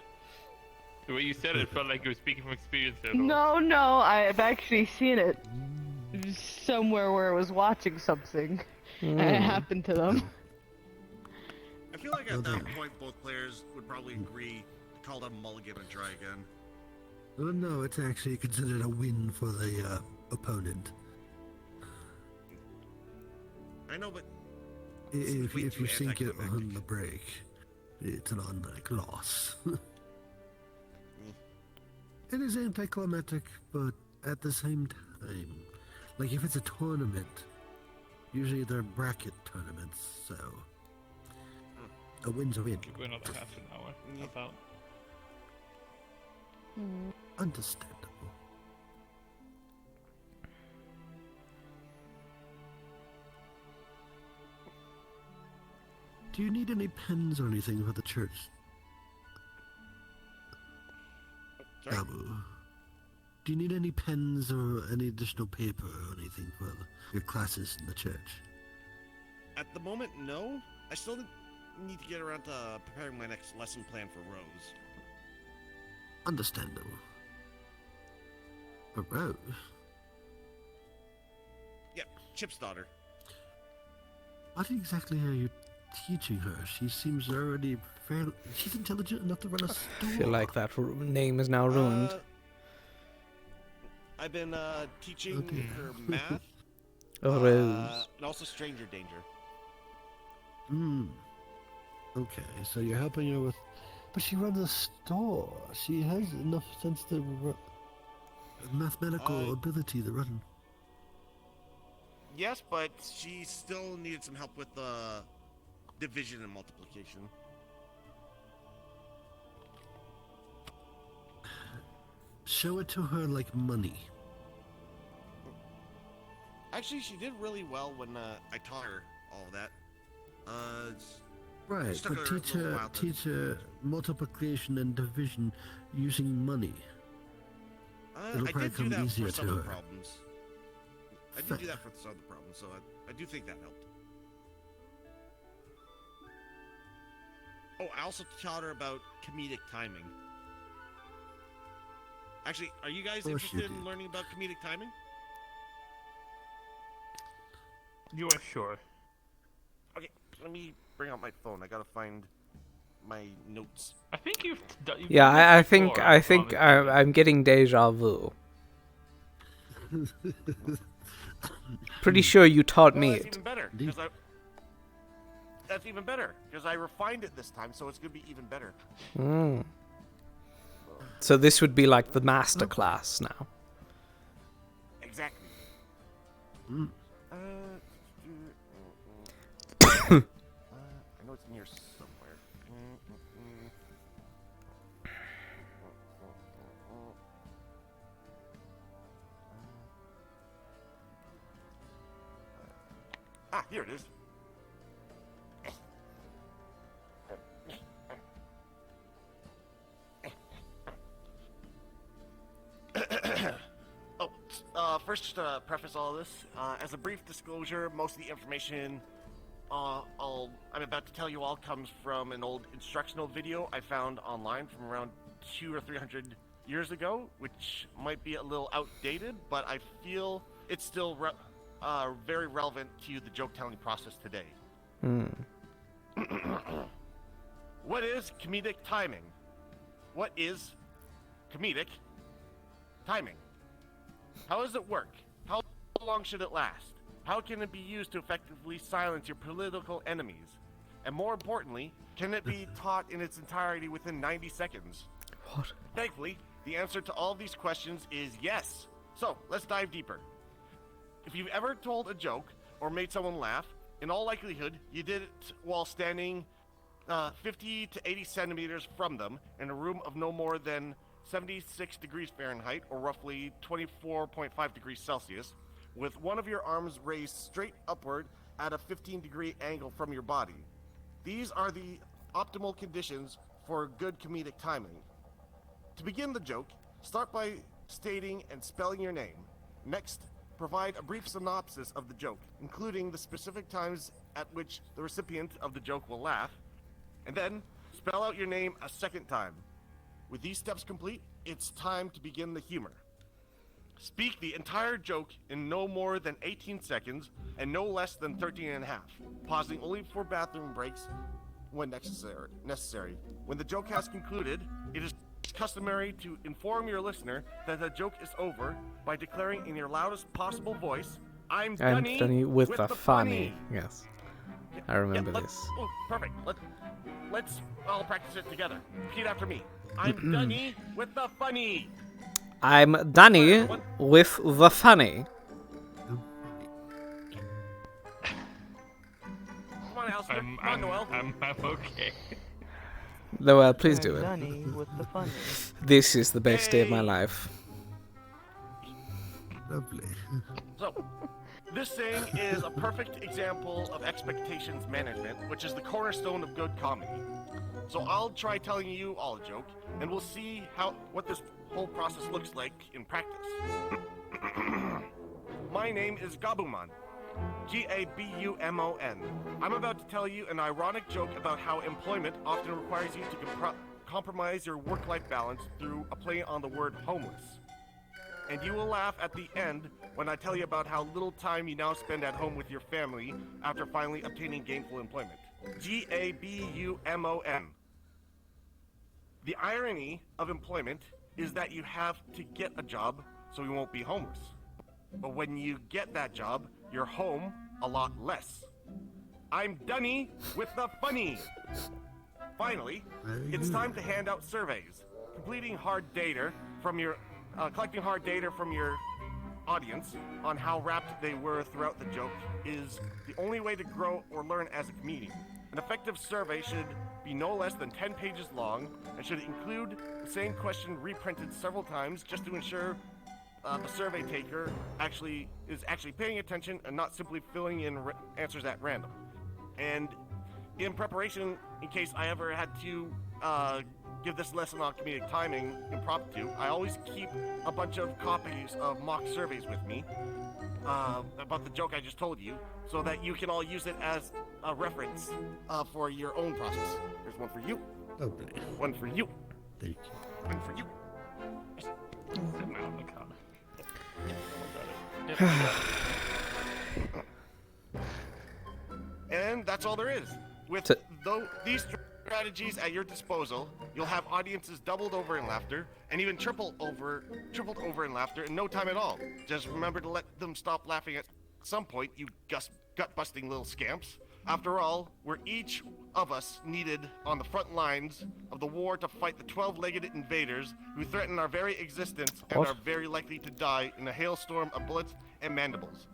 The way you said it felt like you were speaking from experience there. though. No, I've actually seen it somewhere where I was watching something, and it happened to them. I feel like at that point both players would probably agree to call that a mulligan and try again. Oh, no, it's actually considered a win for the opponent. I know, but If way you too sink it anticlimactic. on the break, it's an automatic loss. It is anticlimactic, but at the same time, like if it's a tournament, usually they're bracket tournaments, so a win's a win. Go another half an hour. About. Understandable. Do you need any pens or anything for the church? Sorry? Abu, do you need any pens or any additional paper or anything for your classes in the church? At the moment, no. I still need to get around to preparing my next lesson plan for Rose. Understandable. A Rose? Yep, Chip's daughter. What exactly are you teaching her? She seems already fairly... She's intelligent enough to run a store. I feel like that name is now ruined. I've been teaching Oh, dear. her math. Rose. And also stranger danger. Okay, so you're helping her with... But she runs a store. She has enough sense to mathematical ability to run. Yes, but she still needed some help with division and multiplication. Show it to her like money. Actually, she did really well when I taught her all of that. Right, Just took but her a little while to- teach her multiplication and division using money. It'll I probably did do come that easier for some to of the her. problems. I did do that for some of the problems, so I do think that helped. Oh, I also taught her about comedic timing. Actually, are you guys Of course you interested in did. learning about comedic timing? You are sure? Okay, let me bring out my phone. I gotta find my notes. I think you've Yeah, done this before, I think promise. I'm getting deja vu. Pretty sure you taught Well, me that's it. even better. Indeed. That's even better, because I refined it this time, so it's gonna be even better. So this would be like the master class now. Exactly. I know it's in here somewhere. Ah, here it is. Oh, First, just to preface all of this, as a brief disclosure, most of the information I'm about to tell you all comes from an old instructional video I found online from around 200 or 300 years ago, which might be a little outdated, but I feel it's still very relevant to the joke-telling process today. What is comedic timing? What is comedic timing? How does it work? How long should it last? How can it be used to effectively silence your political enemies? And more importantly, can it be taught in its entirety within 90 seconds? What? Thankfully, the answer to all of these questions is yes. So, let's dive deeper. If you've ever told a joke or made someone laugh, in all likelihood, you did it while standing 50 to 80 centimeters from them in a room of no more than 76 degrees Fahrenheit, or roughly 24.5 degrees Celsius, with one of your arms raised straight upward at a 15-degree angle from your body. These are the optimal conditions for good comedic timing. To begin the joke, start by stating and spelling your name. Next, provide a brief synopsis of the joke, including the specific times at which the recipient of the joke will laugh, and then spell out your name a second time. With these steps complete, it's time to begin the humor. Speak the entire joke in no more than 18 seconds and no less than 13 and a half, pausing only for bathroom breaks when necessary. When the joke has concluded, it is customary to inform your listener that the joke is over by declaring in your loudest possible voice, I'm Dunny with the funny. Yes, I remember this. Oh, perfect. Let's all practice it together. Repeat after me. I'm Dunny with the funny. I'm Dunny with the funny. Come on, Alistair. Come on, Noel. I'm okay. Noel, please do it. Dunny with the funny. This is the best day of my life. Lovely. So, this saying is a perfect example of expectations management, which is the cornerstone of good comedy. So I'll try telling you all a joke, and we'll see what this whole process looks like in practice. My name is Gabumon. Gabumon. I'm about to tell you an ironic joke about how employment often requires you to compromise your work-life balance through a play on the word homeless. And you will laugh at the end when I tell you about how little time you now spend at home with your family after finally obtaining gainful employment. Gabumon. The irony of employment is that you have to get a job so you won't be homeless. But when you get that job, you're home a lot less. I'm Dunny with the funny. Finally, it's time to hand out surveys. Collecting hard data from your audience on how rapt they were throughout the joke is the only way to grow or learn as a comedian. An effective survey should be no less than 10 pages long and should include the same question reprinted several times just to ensure the survey taker is actually paying attention and not simply filling in answers at random. And in preparation, in case I ever had to give this lesson on comedic timing impromptu, I always keep a bunch of copies of mock surveys with me about the joke I just told you, so that you can all use it as a reference for your own process. There's one for you. Lovely. One for you. Thank you. One for you. Sitting out in the corner. And that's all there is. With these strategies at your disposal, you'll have audiences doubled over in laughter, and even tripled over in laughter in no time at all. Just remember to let them stop laughing at some point, you gut-busting little scamps. After all, we're each of us needed on the front lines of the war to fight the 12-legged invaders who threaten our very existence and are very likely to die in a hailstorm of bullets and mandibles.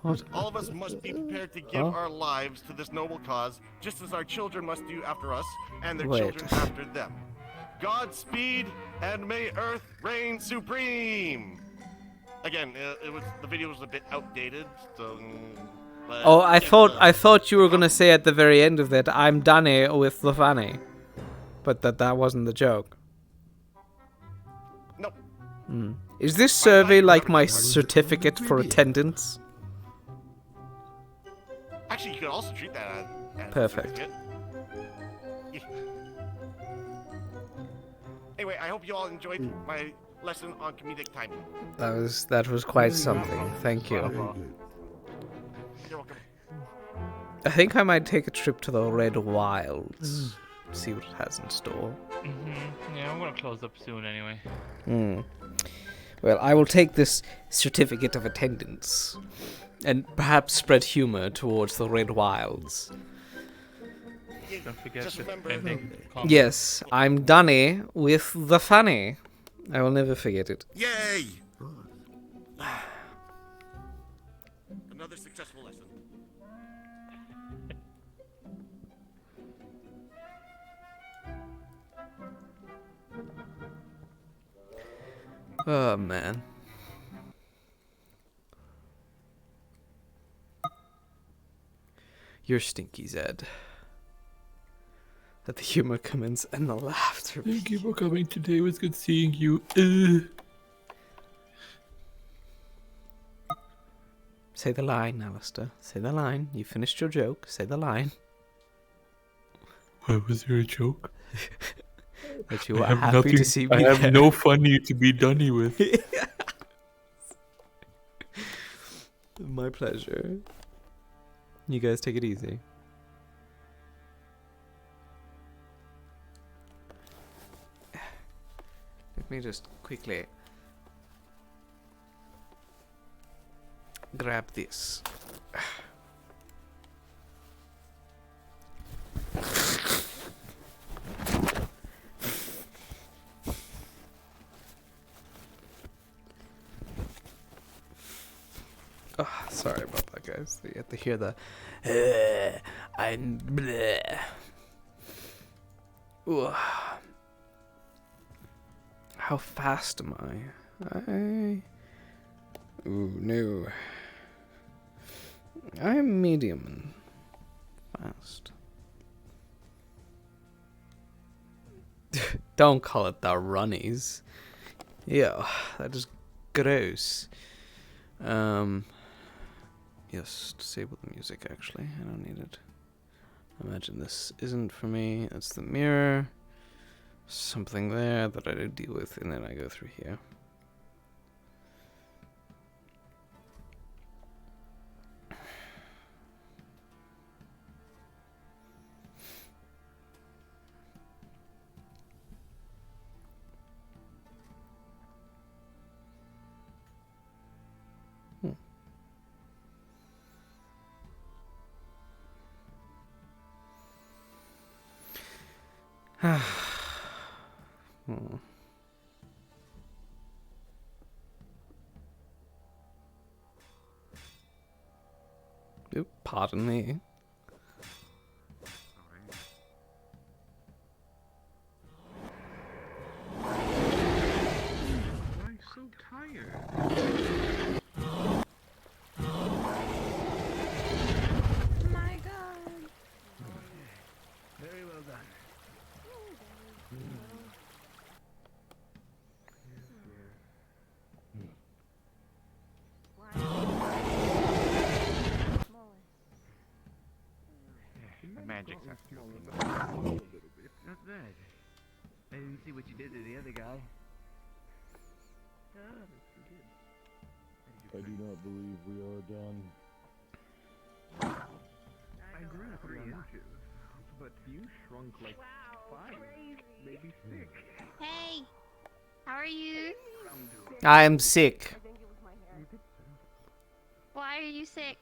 What? All of us must be prepared to give our lives to this noble cause, just as our children must do after us, and their children after them. Godspeed, and may Earth reign supreme! Again, the video was a bit outdated, so... I thought you were gonna say at the very end of that, I'm Dunny with the funny. But that wasn't the joke. Nope. Is this survey like my certificate for attendance? Actually, you could also treat that as Perfect. a certificate. Yeah. Anyway, I hope you all enjoyed my lesson on comedic timing. That was quite something. Thank you. Very good. You're welcome. I think I might take a trip to the Red Wilds. See what it has in store. Yeah, I'm gonna close up soon anyway. Well, I will take this certificate of attendance and perhaps spread humor towards the Red Wilds. Don't forget Just the remember- pending comment. Yes, I'm Dunny with the funny. I will never forget it. Yay! Another successful lesson. Oh, man. You're stinky, Zed. Let the humor commence and the laughter. Thank you for coming today. It was good seeing you. Say the line, Alistair. Say the line. You finished your joke. Say the line. Why was there a joke? That you were happy to see me I have there. no funny to be dunny with. My pleasure. You guys take it easy. Let me just quickly grab this. Oh, sorry about that, guys. You have to hear the I'm bleh. Ooh. How fast am I? Ooh, no. I'm medium and fast. Don't call it the runnies. Yeah, that is gross. Yes, disable the music actually. I don't need it. Imagine this isn't for me. That's the mirror. Something there that I did deal with, and then I go through here. Oop, pardon me. I'm so tired. My God. Very well done. The magic's not Not bad. I didn't see what you did to the other guy. I do not believe we are done. I grew 3 inches, but you shrunk like 5, maybe 6. Hey, how are you? I am sick. Why are you sick?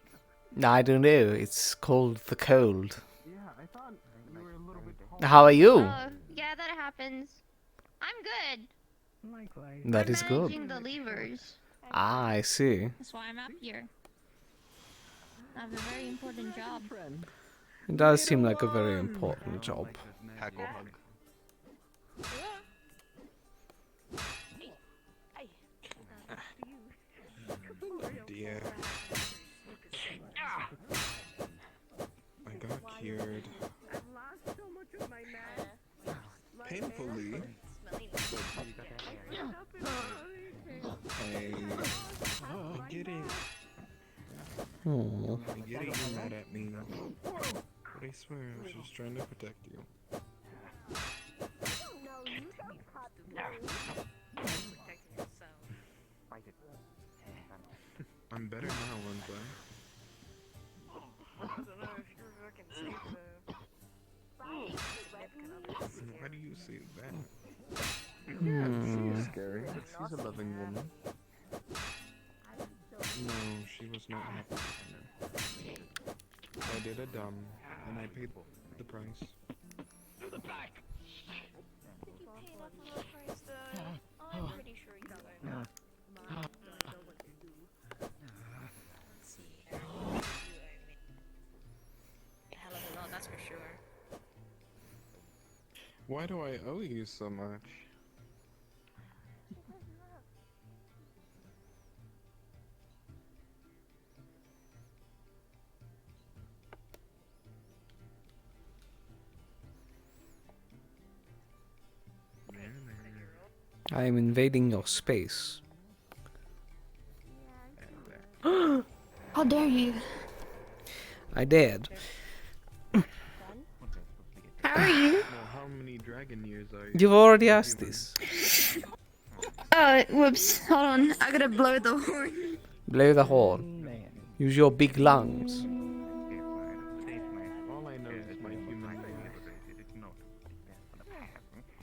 I don't know. It's called the cold. Yeah, I thought you were a little bit How are you? Oh, yeah, that happens. I'm good. likewise. That I'm is good. managing the levers. Ah, I see. That's why I'm up here. I have a very important job. It does seem like a very important job. Haggle hug. Oh dear. I got cured. Painfully. Oh. I get it, you're mad at me. But I swear, I was just trying to protect you. I'm better now, aren't I? I don't know if you're fucking safe though. Why do you say that? Yeah, she is scary, but she's a loving woman. No, she was not happy with me. I did a dumb, and I paid the price. Did you pay like the low price though? I'm pretty sure you don't. Let's see. A hell of a lot, that's for sure. Why do I owe you so much? I am invading your space. How dare you? I dared. How are you? Well, how many dragon years are you? You've already asked this. Oh, whoops. Hold on. I gotta blow the horn. Blow the horn. Use your big lungs. All I know is my human years.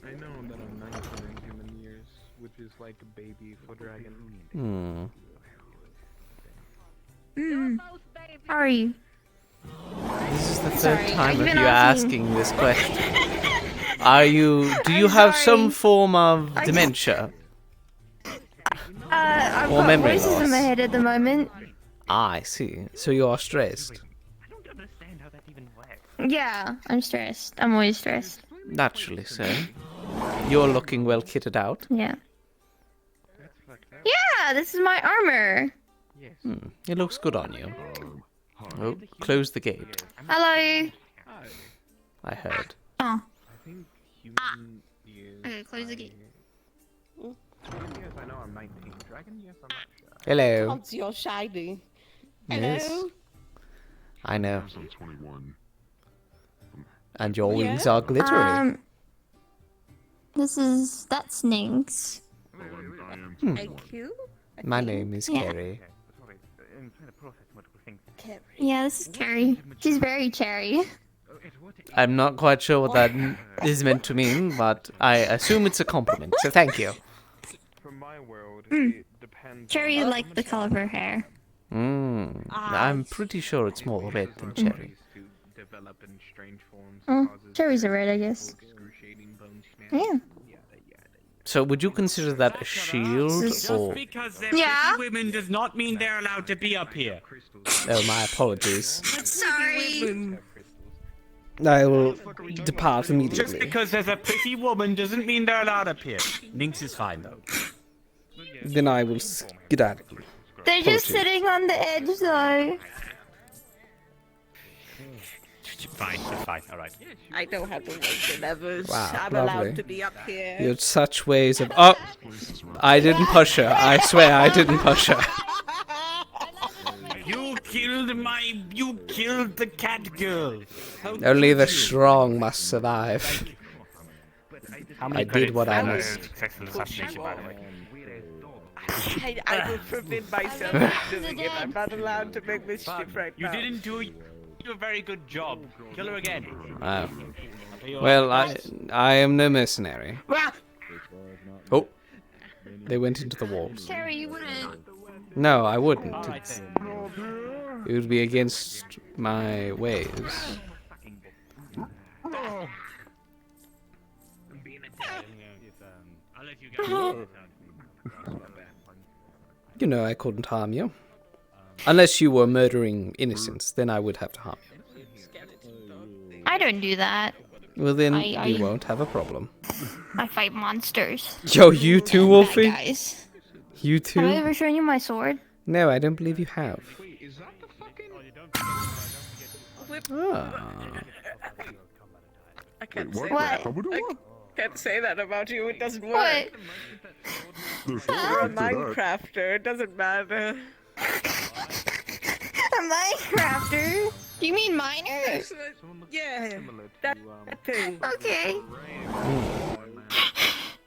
I know that I'm 19 in human years, which is like a baby for dragon. How are you? This is the third Sorry, time I've of been you asking- asking this question. Do you have some form of dementia? I've Or got memory voices in my loss. head at the moment. I see. So you are stressed. Yeah, I'm stressed. I'm always stressed. Naturally so. You're looking well kitted out. Yeah. Yeah, this is my armor. It looks good on you. Oh, close the gate. Hello. I heard. Oh. I think human years. Okay, close the gate. Dragon years, I know I'm 19. Dragon years, I'm not sure. Hello. Once you're shiny. Yes. Hello? I know. I'm 21. And your wings are glittery. That's Ninx. Thank you. My name is Yeah. Carrie. Yeah, this is Carrie. She's very cherry. I'm not quite sure what that is meant to mean, but I assume it's a compliment, so thank you. From my world, it depends. Cherry on like the color of her hair. I'm pretty sure it's more red than cherry. to develop in strange forms. Oh, causes cherries are very red, I guess. excruciating bone Yeah. yada, yada. So would you consider that a shield or... Because they're Yeah. pretty women does not mean they're allowed to be up here. Oh, my apologies. Sorry. I will depart Just immediately. because there's a pretty woman doesn't mean they're allowed up here. Ninx is fine though. Then I will skedaddle. They're just Apologies. sitting on the edge, though. Fine, it's fine, alright. I don't have to wait the levels. Wow, I'm lovely. allowed to be up here. You had such ways of... Oh! I didn't push her. I swear I didn't push her. You killed the cat girl. Only the strong must survive. I did what I must. Successful assassination, by the way. I will forbid myself from doing it. I'm not allowed to make mischief right You now. didn't do a very good job. Kill her again. Well, I am no mercenary. Oh, they went into the walls. Cherry, you wouldn't. No, I wouldn't. Alright then. It would be against my ways. I'll let you go. You know I couldn't harm you. Unless you were murdering innocents, then I would have to harm you. I don't do that. Well, then I- you won't have a problem. I fight monsters. Yo, you too, Bad Wolfie? guys. You Have I too? ever shown you my sword? No, I don't believe you have. Ah. I can't Wait, say what? that. Commodore? I can't say that about you. It doesn't work. What? There's You're a no answer to that. Minecrafter. It doesn't matter. Minecrafter? You mean miner? Yeah, Similar to, that thing. Okay.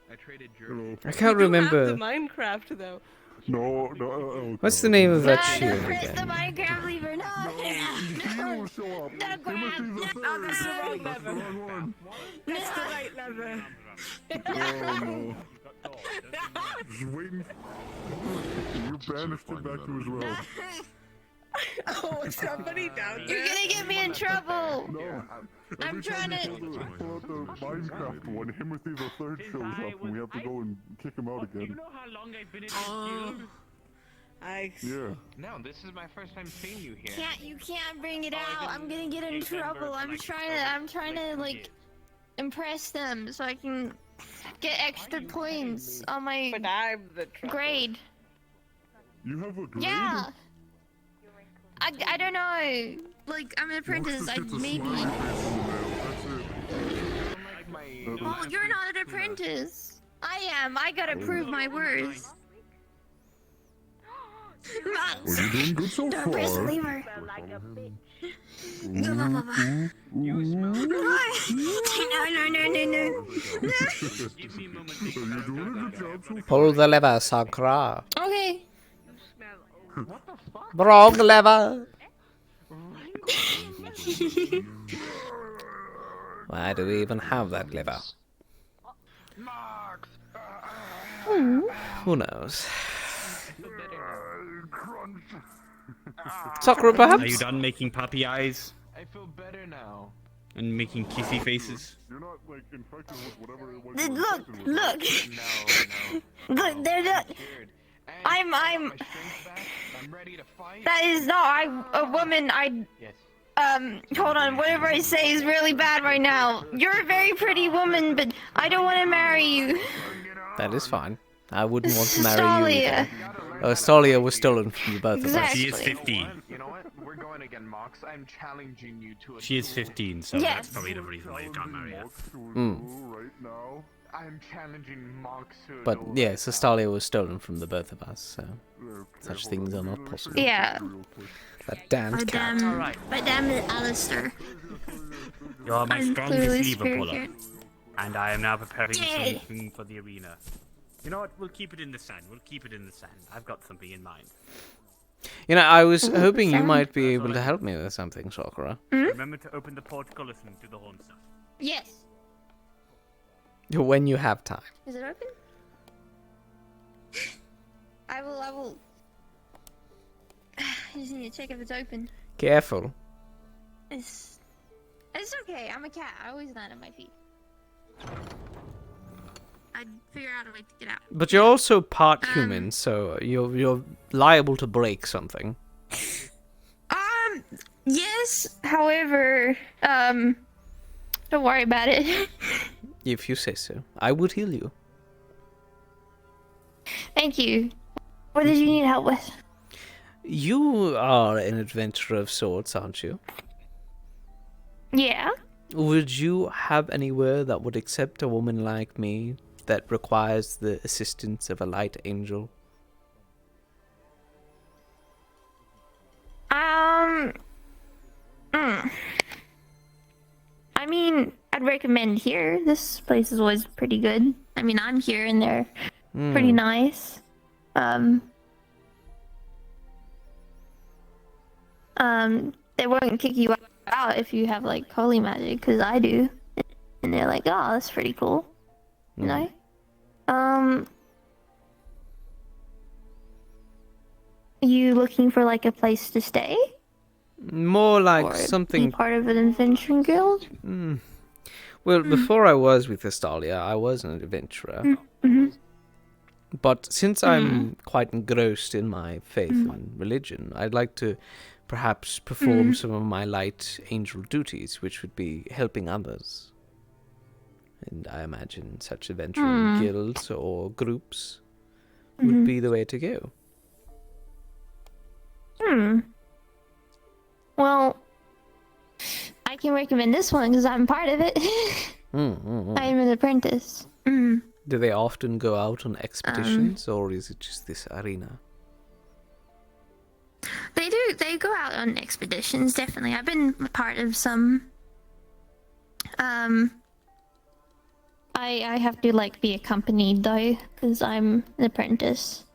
I traded I can't remember. The Minecraft though. No. What's the name of that No, shield don't press the again? Minecraft lever. No. You show up. No, grab. Oh, that's the wrong lever. One. That's the right lever. Oh no. Just waiting. You banished him back to his realm. Oh, somebody down there. You're gonna get me in trouble. No. I'm trying to. Pull out the Minecraft one. Himothy the Third shows up, and we have to go and kick him out again. know how long I've been in this guild? Yeah. No, this is my first time seeing you here. You can't bring it out. I'm gonna get in trouble. I'm trying to like impress them so I can get extra points on my But I'm the trouble. grade. You have a grade? Yeah. I don't know. Like I'm an apprentice. Maybe. Well, you're not an apprentice. I am. I gotta prove my worth. Well, you're doing good so Don't press the far. lever. You smell No. You're doing a good job so far. Pull the lever, Sakura. Okay. What the fuck? Wrong lever. Why do we even have that lever? Who knows? Sakura, perhaps? Are you done making puppy eyes I feel better now. and making kissy faces? You're not like infected with whatever it was. Look, look. No. Look, they're not. Scared. And I'm. my strength back. I'm ready to fight. That is not. A woman. Yes. Hold on. Whatever I say is really bad right now. You're a very pretty woman, but I don't want to marry you. That is fine. I wouldn't want to marry you either. Stalia was stolen from the both of us. Exactly. She is 15. You know what? We're going again, Mox. I'm challenging you to a She is duel. 15, so Yes. that's probably the reason why you can't marry her. Right now. I'm challenging Mox to a But duel yes, right Stalia was stolen from the both of us, so such things are not possible. Yeah. That damned cat. But damn it, Alistair. You are my I'm strongest clearly lever puller. superior. And I am now preparing Yay. something for the arena. You know what? We'll keep it in the sand. We'll keep it in the sand. I've got something in mind. You know, I was Ooh, hoping you sand. might be able to help me with something, Sakura. Remember to open the portcullis and do the horn stuff. Yes. When you have time. Is it open? I will. I just need to check if it's open. Careful. It's okay. I'm a cat. I always land on my feet. I'd figure out a way to get out. But you're also part human, so you're liable to break something. Yes. However, don't worry about it. If you say so. I would heal you. Thank you. What did you need help with? You are an adventurer of sorts, aren't you? Yeah. Would you have anywhere that would accept a woman like me that requires the assistance of a light angel? I mean, I'd recommend here. This place is always pretty good. I mean, I'm here and they're pretty nice. They won't kick you out if you have like holy magic, because I do. And they're like, oh, that's pretty cool. You know? You looking for like a place to stay? More like Or something... be part of an adventuring guild? Well, before I was with Estalia, I was an adventurer. But since I'm quite engrossed in my faith and religion, I'd like to perhaps perform some of my light angel duties, which would be helping others. And I imagine such adventuring guilds or groups would be the way to go. Well, I can recommend this one because I'm part of it. I'm an apprentice. Do they often go out on expeditions, or is it just this arena? They do. they go out on expeditions, definitely. I've been a part of some. I have to like be accompanied though, because I'm an apprentice.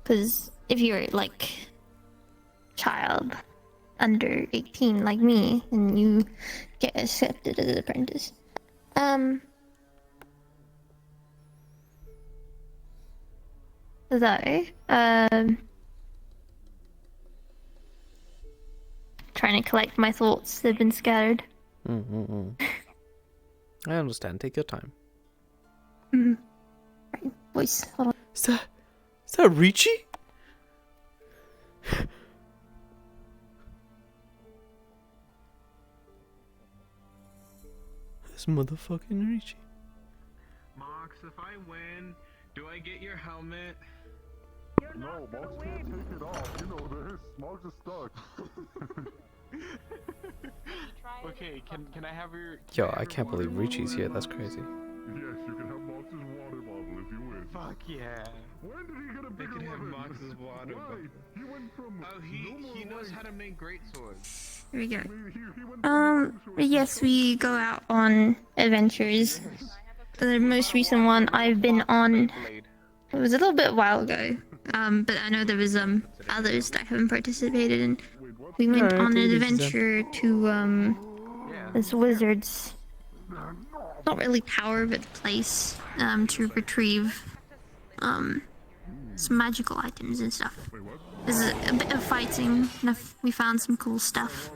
Because if you're like child under 18 like me, and you get accepted as an apprentice. Though, trying to collect my thoughts, they've been scattered. I understand, take your time. Right, voice, hold on. Is that Richie? This motherfucking Richie. Mox, if I win, do I get your helmet? No, Mox can't take it off. You know this. Mox is stuck. Okay, can I have your... Yo, I can't believe Richie's here, that's crazy. Yes, you can have Mox's water bottle if you wish. Fuck yeah. When did he get a They bigger can have weapon? Mox's water Why? bottle. He went from Oh, he knows how to make great swords. Here we go. he went from Yes, we go out on adventures. The most recent one I've been on, it was a little bit a while ago. But I know there was others that I haven't participated in. We went on an adventure to this wizard's, not really tower, but place, to retrieve some magical items and stuff. There's a bit of fighting, and we found some cool stuff.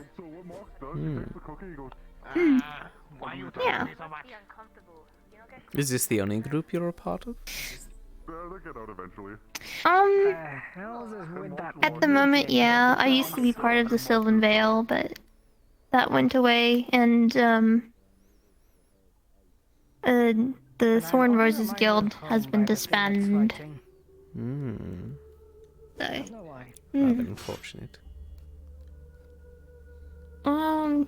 Yeah. Is this the only group you're a part of? They'll get out eventually. At the moment, yeah. I used to be part of the Sylvan Vale, but that went away, and the Thorn Roses Guild has been disbanded. So, Rather unfortunate. I'm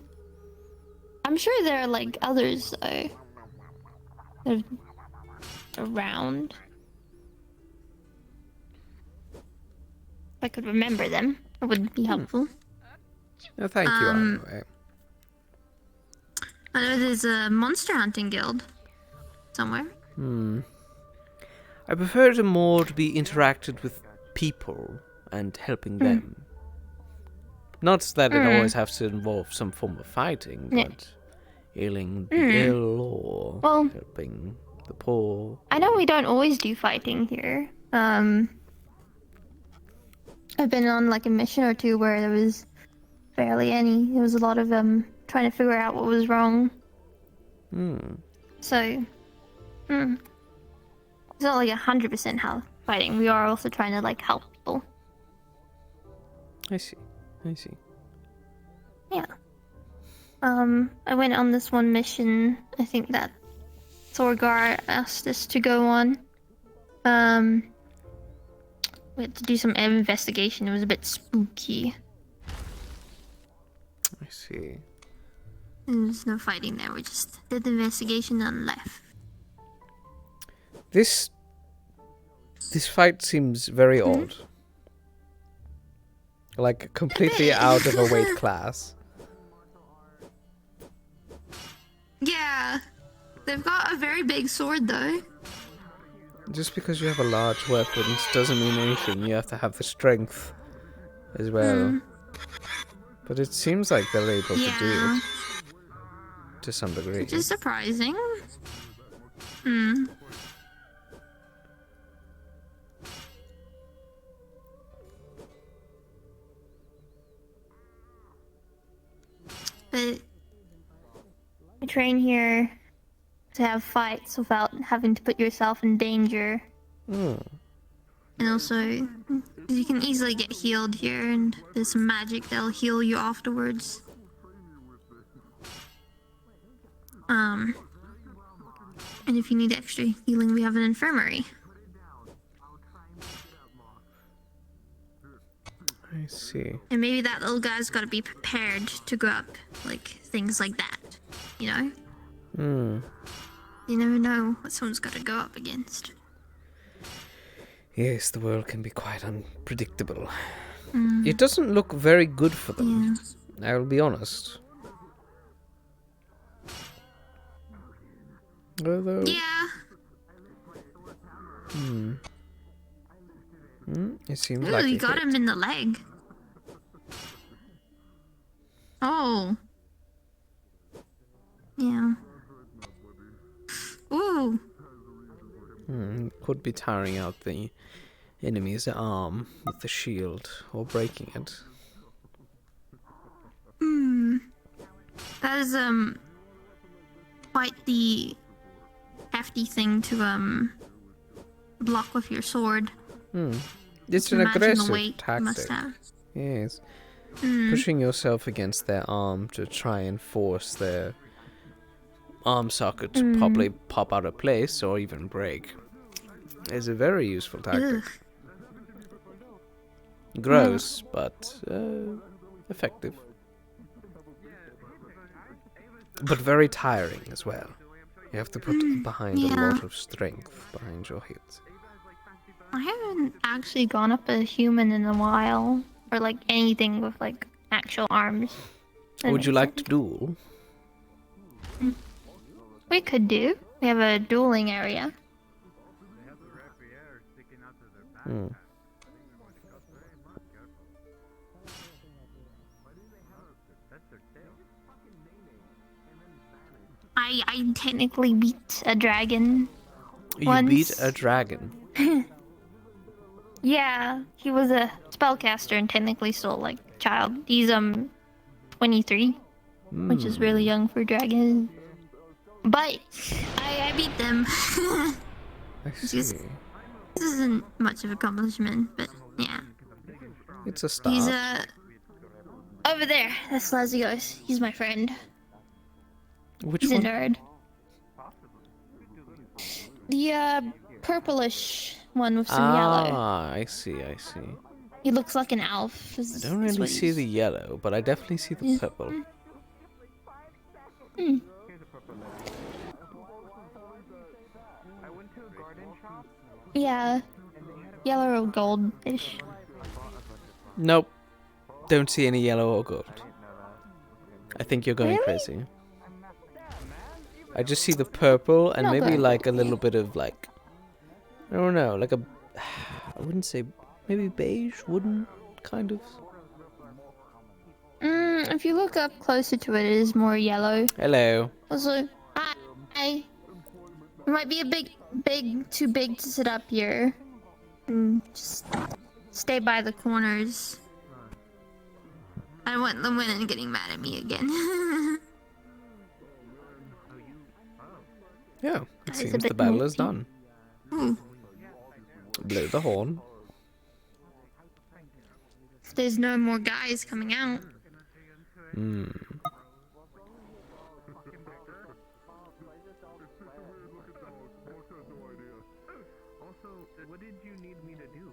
sure there are like others though, that are around. If I could remember them, it would be helpful. No, thank you anyway. I know there's a monster hunting guild somewhere. I prefer to more to be interacted with people and helping them. Not that it always has to involve some form of fighting, but healing the ill or helping the poor. I know we don't always do fighting here. I've been on like a mission or two where there was barely any. There was a lot of trying to figure out what was wrong. So, it's not like 100% how fighting. We are also trying to like help people. I see. Yeah. I went on this one mission. I think that Thorgar asked us to go on. We had to do some investigation. It was a bit spooky. I see. There's no fighting there. We just did the investigation and left. This fight seems very odd. Like completely out of a weight class. Yeah. They've got a very big sword though. Just because you have a large weapon doesn't mean anything. You have to have the strength as well. But it seems like they're able to do it to some degree. Which is surprising. But you train here to have fights without having to put yourself in danger. And also, you can easily get healed here, and there's some magic that'll heal you afterwards. And if you need extra healing, we have an infirmary. I see. And maybe that little guy's gotta be prepared to go up, like, things like that, you know? You never know what someone's gotta go up against. Yes, the world can be quite unpredictable. Mm. It doesn't look very good for them. Yeah. I will be honest. Although... Yeah. It seems Ooh, like you a got hit. him in the leg. Oh. Yeah. Ooh. Could be tiring out the enemy's arm with the shield, or breaking it. That is, quite the hefty thing to, block with your sword. It's Can an imagine the aggressive weight you must tactic. have. Yes. Pushing yourself against their arm to try and force their arm socket to probably pop out of place or even break is a very useful tactic. Ugh. Gross, but effective. But very tiring as well. You have to put behind a lot of strength behind your hits. I haven't actually gone up a human in a while. Or, like, anything with, like, actual arms. Would you like to duel? We could do. We have a dueling area. I technically beat a dragon. You beat a dragon? Yeah, he was a spellcaster and technically still, like, a child. He's, 23. Which is really young for dragons. But I beat them. I see. This isn't much of an accomplishment, but yeah. It's a start. He's over there. That's Leslie goes. He's my friend. Which He's one? a nerd. The purplish one with some yellow. Ah, I see, I see. He looks like an elf. I don't really see the yellow, but I definitely see the purple. Yeah. Yellow or goldish. Nope. Don't see any yellow or gold. I think you're going crazy. I just see the purple and maybe like a little bit of like... I don't know, like a... I wouldn't say... Maybe beige, wooden, kind of. If you look up closer to it, it is more yellow. Hello. Also, hi. It might be too big to sit up here. Just stay by the corners. I don't want the women getting mad at me again. Yeah, it seems the battle is done. Blow the horn. If there's no more guys coming out. Also, what did you need me to do?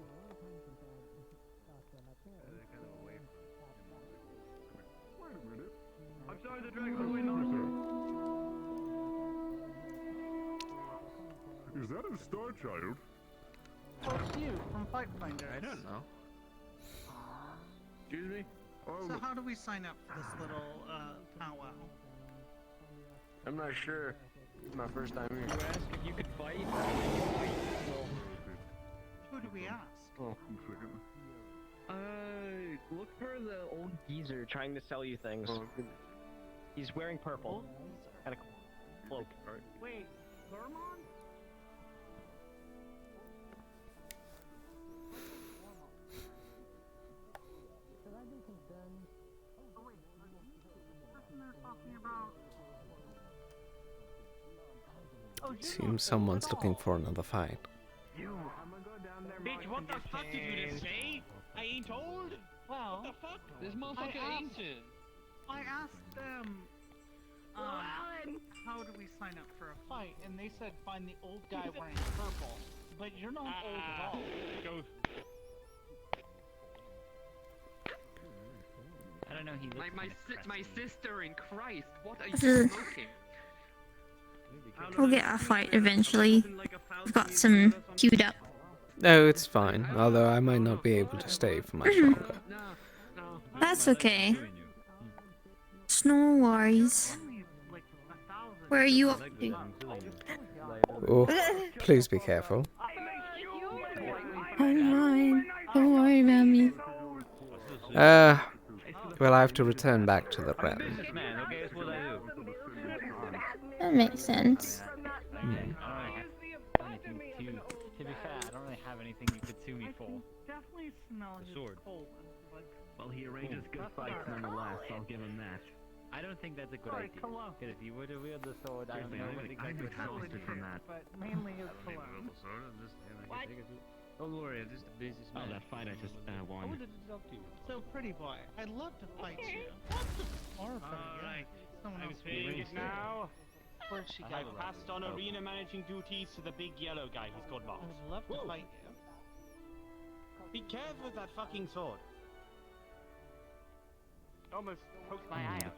I'm sorry, the dragon was waiting on us. Is that a star child? Oh, it's you from Fight Finder. I don't know. Excuse me? So how do we sign up for this little powwow? I'm not sure. It's my first time here. You asked if you could fight. Who do we ask? Oh, 1 second. Look for the old geezer trying to sell you things. He's wearing purple. And a cloak. Wait, Lurmon? Seems someone's looking for another fight. Bitch, what the fuck did you just say? I ain't told. Well, What the fuck? This motherfucker ancient. I asked them, how do we sign up for a fight? And they said find the old guy wearing purple. But you're not old at all. Go. I don't know, he looks My sister in Christ, what are you Ugh. smoking? We'll get a fight eventually. We've got some queued up. Oh, it's fine. Although I might not be able to stay for much longer. That's okay. It's no worries. Where are you off to? Oh, please be careful. I'm fine. Don't worry about me. Well, I have to return back to the realm. That makes sense. To be fair, I don't really have anything you could sue me for. Definitely smell his colon. Well, he arranges good fights nonetheless, I'll give him that. I don't think that's a good idea. Because if you were to wield the sword, I don't know what exactly happened from that. But mainly his cologne. Don't worry, I'm just a businessman. Oh, that fight I just won. What did it talk to you? So, pretty boy, I'd love to fight you. What's the Alright. Someone else paying it now. Where'd she go? I passed on arena managing duties to the big yellow guy. He's called Box. I would love to fight you. Be careful with that fucking sword. Almost poked my eye out.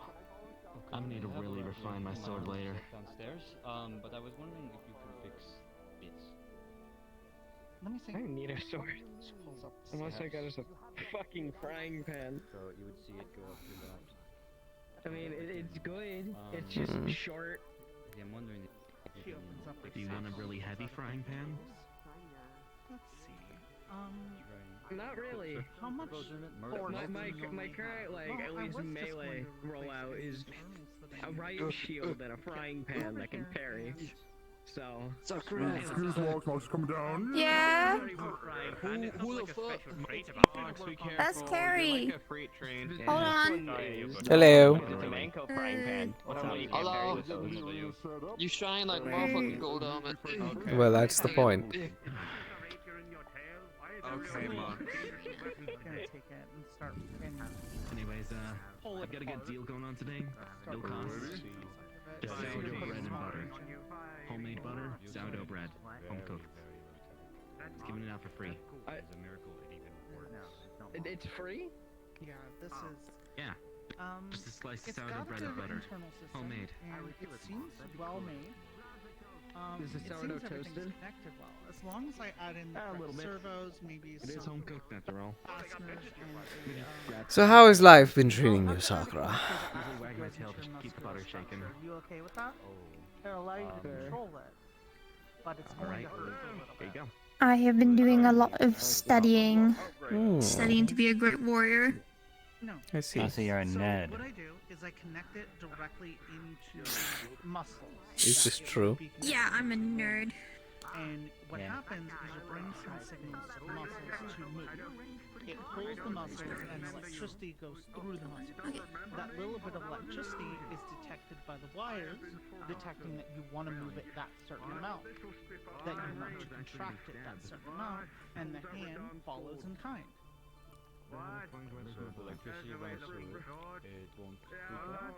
I'm gonna need to really refine my sword later. Downstairs. But I was wondering if you could fix bits. Let me see. I don't need a sword. Unless I got us a fucking frying pan. So you would see it go up to that. I mean, it's good. It's just short. I'm wondering She opens up like do you want a really heavy frying pan? Let's see. Not really. How much? My current, like, at least melee rollout is a riot shield and a frying pan that can parry. So. Excuse me, Walkmouse, come down. Yeah? Who the fuck? That's Carrie. Hold on. Hello. Hello. You shine like motherfucking gold armor. Well, that's the point. Okay, Mom. Gonna take it and start pinning. Anyways, I've got a good deal going on today. No cost. Just sourdough bread and butter. Homemade butter, sourdough bread, home cooked. Just giving it out for free. It's free? Yeah, this is. Yeah. Just a slice of sourdough bread and butter. Homemade. And it seems well made. Is the sourdough toasted? Connected well. As long as I add in A little bit. servos, maybe It is home cooked after all. fasteners and So how has life been treating you, Sakura? Usually wag my tail to keep the butter shaking. Are you okay with that? It'll allow you to control it, but it's going to hurt you a little There you bit. go. I have been doing a lot of studying. Studying to be a great warrior. No. I see. I see you're a nerd. What I do is I connect it directly into muscles. Is this true? Yeah, I'm a nerd. And what happens is your brain sends signals to the muscles to move. It pulls the muscles and electricity goes through the muscles. That little bit of electricity is detected by the wires, detecting that you want to move it that certain amount, that you want to contract it that certain amount, and the hand follows in kind. So if electricity runs through it, it won't freak out.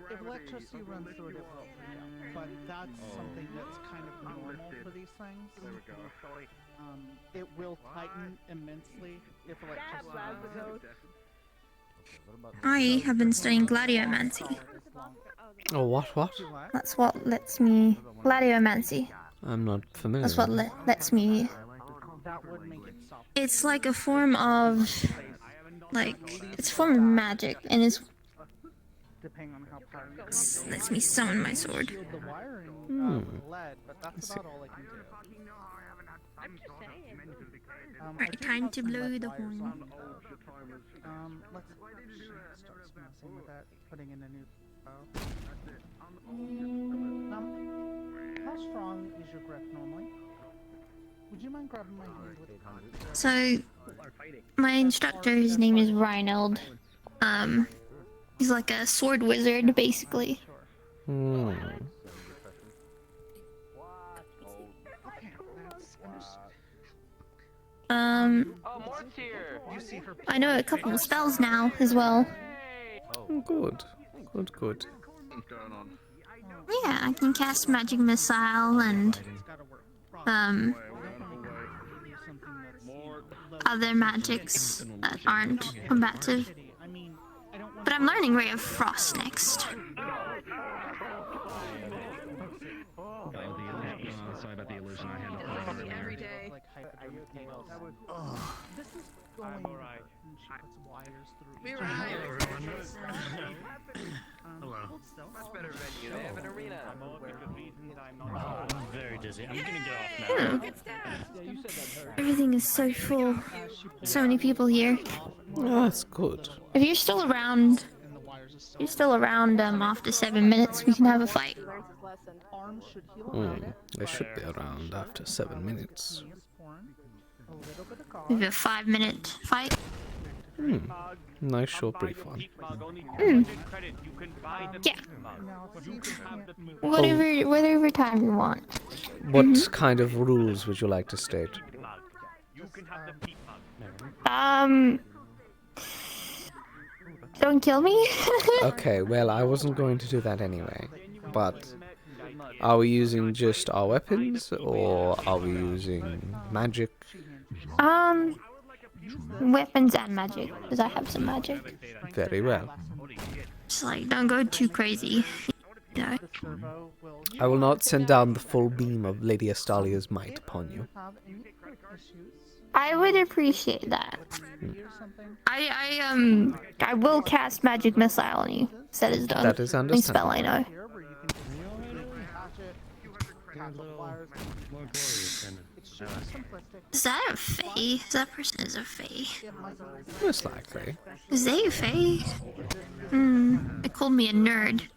If electricity runs through it, it will freak out. But that's something that's kind of normal for these things. There we go. It will tighten immensely if electricity runs through it. I have been studying gladiomancy. Oh, what? That's what lets me... Gladiomancy. I'm not familiar. That's what lets me... That would make it soft. It's like a form of... Like, it's a form of magic, and it's... Depending on how powerful It lets me summon my sword. shield the wiring with lead, but that's about all I can do. Alright, time to blow the horn. Let's start messing with that, putting in a new bow. How strong is your grip normally? Would you mind grabbing my hand with So, my instructor, his name is Reinald. He's like a sword wizard, basically. Okay, that's understood. I know a couple of spells now, as well. Oh, good. Good. Yeah, I can cast magic missile and, other magics that aren't combative. But I'm learning Ray of Frost next. Sorry about the illusion I had to play earlier. Like this is going. I'm alright. She put some wires through. We each were of high. Hello. Much better venue. They have an arena. I'm very dizzy. I'm gonna get off now. Everything is so full. So many people here. Oh, that's good. If you're still around, after 7 minutes, we can have a fight. I should be around after 7 minutes. Maybe a 5-minute fight. Nice short brief one. Yeah. Whatever time you want. What kind of rules would you like to state? Don't kill me. Okay, well, I wasn't going to do that anyway. But are we using just our weapons, or are we using magic? Weapons and magic, because I have some magic. Very well. Just like, don't go too crazy. No. I will not send down the full beam of Lady Astalia's might upon you. I would appreciate that. I will cast magic missile on you. Said is done. That is Only spell understandable. I know. Is that a fae? That person is a fae. Most likely. Is they a fae? They called me a nerd.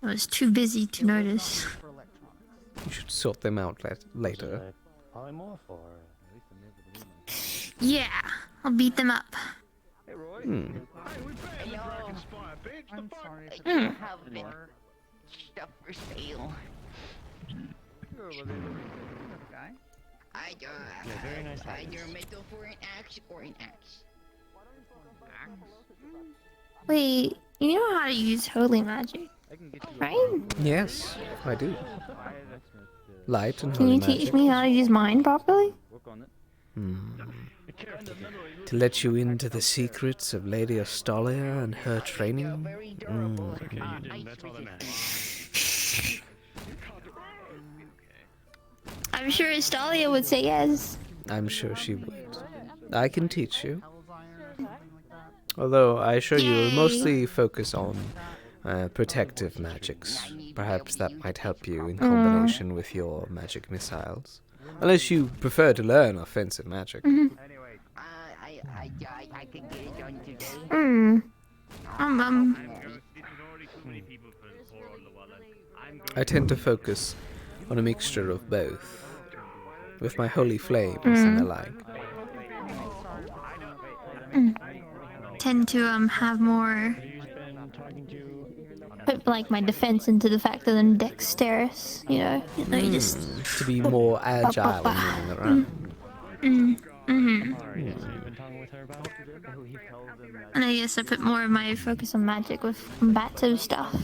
I was too busy to notice. You should sort them out later. Yeah, I'll beat them up. I'm sorry. Have more stuff for sale. Either metal for an axe or an axe. Wait, you know how to use holy magic, right? Yes, I do. Light and Can holy you magic. teach me how to use mine properly? To let you into the secrets of Lady Astalia and her training? I'm sure Astalia would say yes. I'm sure she would. I can teach you. Although I assure you will mostly focus on protective magics. Perhaps that might help you in combination with your magic missiles. Unless you prefer to learn offensive magic. I can get it done today. I tend to focus on a mixture of both. With my holy flames and the like. Tend to have more put like my defense into the fact that I'm dexterous, you know. You just to be more agile and moving around. And I guess I put more of my focus on magic with combative stuff.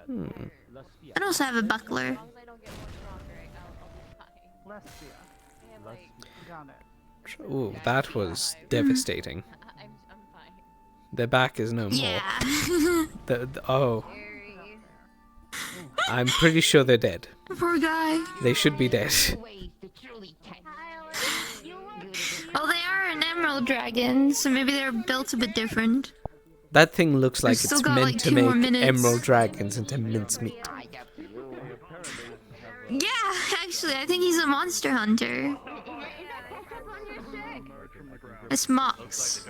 I also have a buckler. Ooh, that was devastating. Their back is no more. Yeah. Oh. I'm pretty sure they're dead. Poor guy. They should be dead. Well, they are an emerald dragon, so maybe they're built a bit different. That thing looks like still it's got, meant like, to 2 more make minutes. emerald dragons into mincemeat. Yeah, actually, I think he's a monster hunter. It's Mox.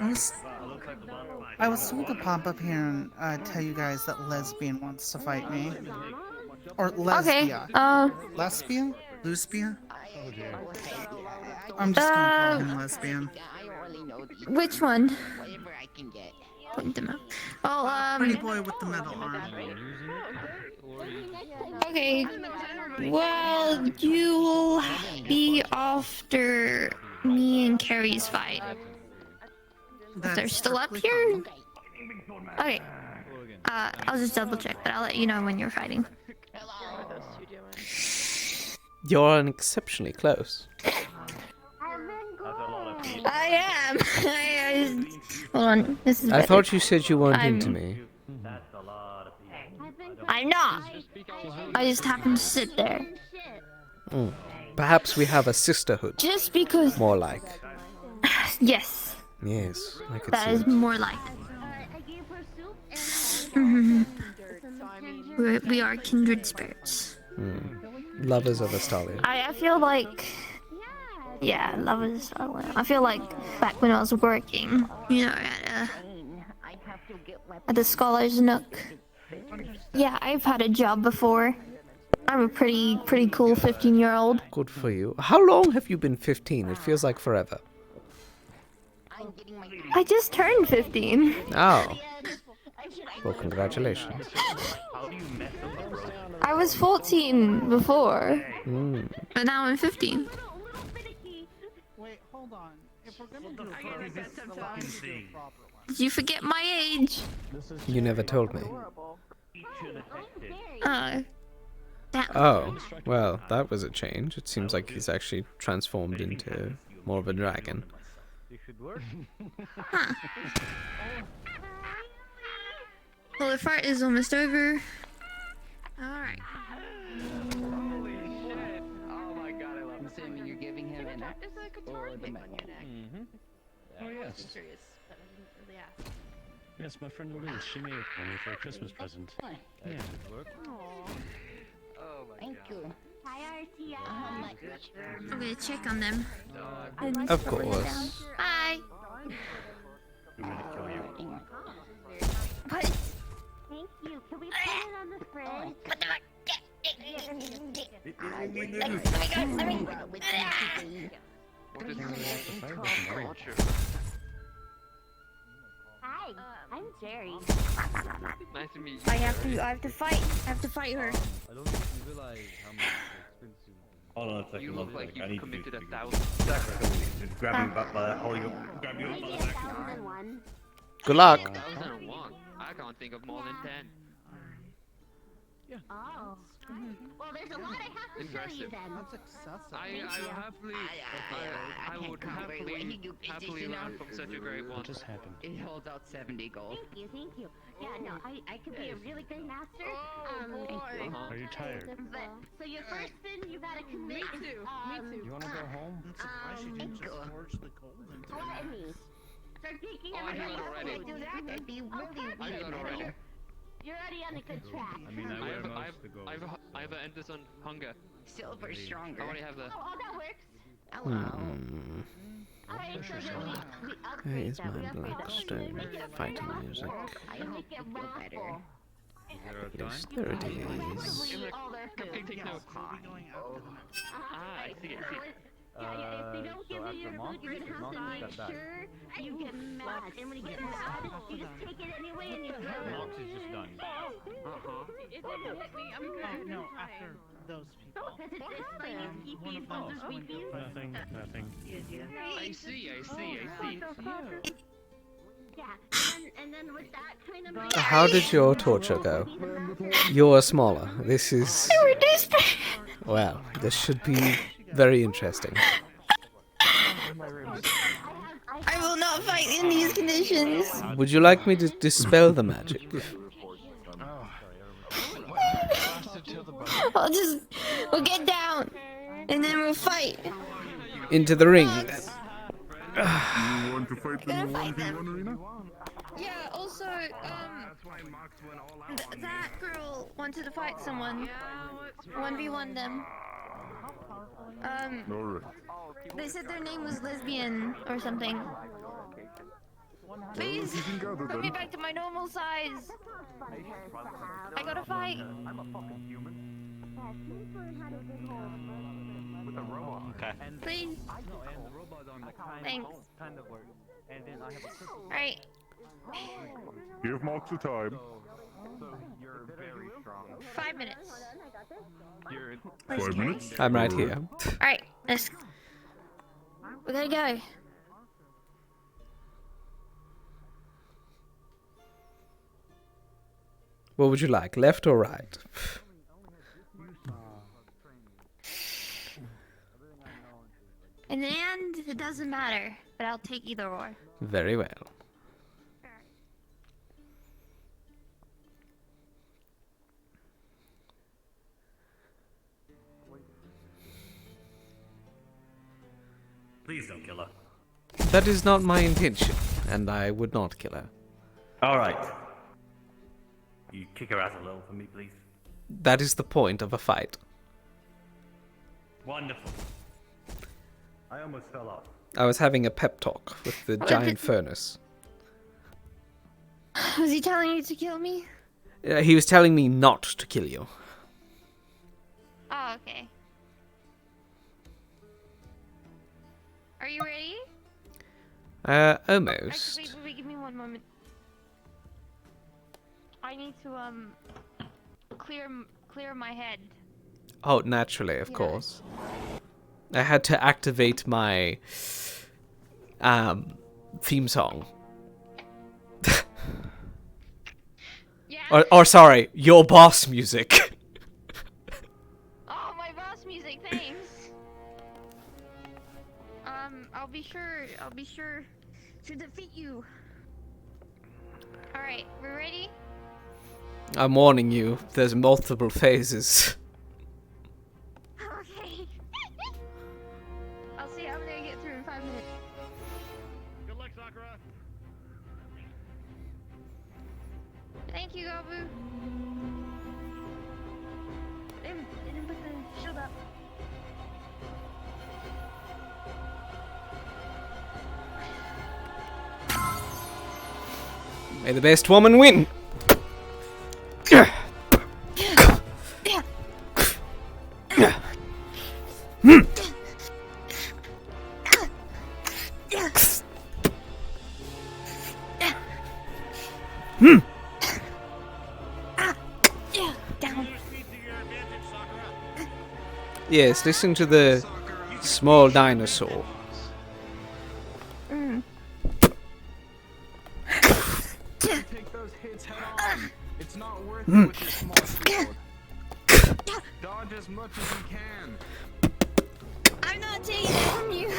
I was told to pop up here and tell you guys that Lesbian wants to fight me. Or Lesbia. Okay, Lesbia? Lesbia? I'm just gonna call him Lesbian. Which one? Point them out. Well, Pretty boy with the metal arm. Okay. Well, you will be after me and Carrie's fight. If they're still up here? Okay. I'll just double check, but I'll let you know when you're fighting. You're exceptionally close. I am. Hold on. This is I better. thought you said you weren't into me. I'm not. I just happened to sit there. Perhaps we have a sisterhood. Just because. More like. Yes. Yes, I could That see is it. more like. Mhm. We are kindred spirits. Lovers of Astalia. I feel like. Yeah, lovers. I feel like back when I was working, you know, at the Scholars Nook. Yeah, I've had a job before. I'm a pretty cool 15-year-old. Good for you. How long have you been 15? It feels like forever. I just turned 15. Oh. Well, congratulations. I was 14 before, Mm. but now I'm 15. Wait, hold on. If we're gonna do it properly, Did you forget my age? You never told me. Damn. Oh, well, that was a change. It seems like he's actually transformed into more of a dragon. Huh. Well, the fight is almost over. Alright. I'm assuming you're giving him an axe or the medal. Oh, yes. Yes, my friend Louise. She made it for me for a Christmas present. Yeah. Thank you. I'm gonna check on them. Of course. Hi. What? Thank you. Can we put it on the fridge? What the fuck? Hi, I'm Jerry. Nice to meet you. I have to fight. I have to fight her. I don't think you realize how much expensive. Hold on a second. You look like I you've need committed to 1,000. Just grab me by the hold you up. Grab you up by the neck. 1001. Good luck. 1,001. I can't think of more than 10. Oh. Well, there's a lot I have to show you Impressive. then. That's excessive. I would happily learn from such a great one. What just happened? It holds out 70 gold. Thank you. Yeah, no, I could be a really good master. Are you tired? But, so your first spin, you gotta commit. Me too. You wanna go home? I'm surprised you didn't just forge the gold into Gluttony. Start taking Oh, I do everybody's it already. food. Do that, that'd be really I do that already. You're already on a good track. I mean, I wear most the gold. I have an endless on hunger. silver I stronger. already have the. Oh, that works. Hello. Alright, so then we There upgrade is that. my We upgrade that. Blackstone fighting music. I hope you feel better. Yes, there it is. All their food. Take note. I see. If they don't give you your food, you're gonna have to make sure you get mad. And when you get mad, you just take it anyway and you throw it. Mox is just done. no, after those people. Because it's like you keep these ones as weepies. Nothing. I see. Yeah, and then with that kind of How did your torture go? You're smaller. This is... Well, this should be very interesting. I will not fight in these conditions. Would you like me to dispel the magic? We'll get down, and then we'll fight. Into the ring. You want to fight in the 1v1 arena? Yeah, also, that girl wanted to fight someone. 1v1 them. Alright. They said their name was lesbian or something. Please, You can gather put me them. back to my normal size. I gotta fight. Okay. Please. Thanks. Alright. Give Mox the time. 5 minutes. 5 minutes? I'm right here. Alright, let's... We gotta go. What would you like, left or right? In the end, it doesn't matter, but I'll take either or. Very well. Please don't kill her. That is not my intention, and I would not kill her. Alright. You kick her ass a little for me, please. That is the point of a fight. Wonderful. I almost fell off. I was having a pep talk with the giant furnace. Was he telling you to kill me? He was telling me not to kill you. Oh, okay. Are you ready? Almost. Wait, give me one moment. I need to clear my head. Oh, naturally, of course. I had to activate my theme song. Yeah. Or sorry, your boss music. Oh, my boss music, thanks. I'll be sure to defeat you. All right, we're ready? I'm warning you, there's multiple phases. Okay. I'll see how many I get through in 5 minutes. Good luck, Sakura. Thank you, Gabu. Didn't put the shield up. May the best woman win. Yes, listen to the small dinosaur. Take those hits head on. It's not worth it with your small shield. Dodge as much as you can. I'm not taking it from you.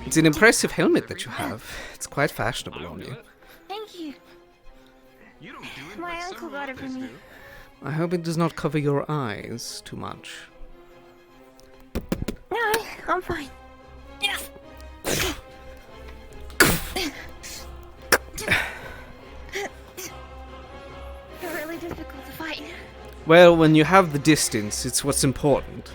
It's an impressive helmet that you have. It's quite fashionable on you. Thank you. My uncle got it for me. I hope it does not cover your eyes too much. No, I'm fine. They're really difficult to fight. Well, when you have the distance, it's what's important.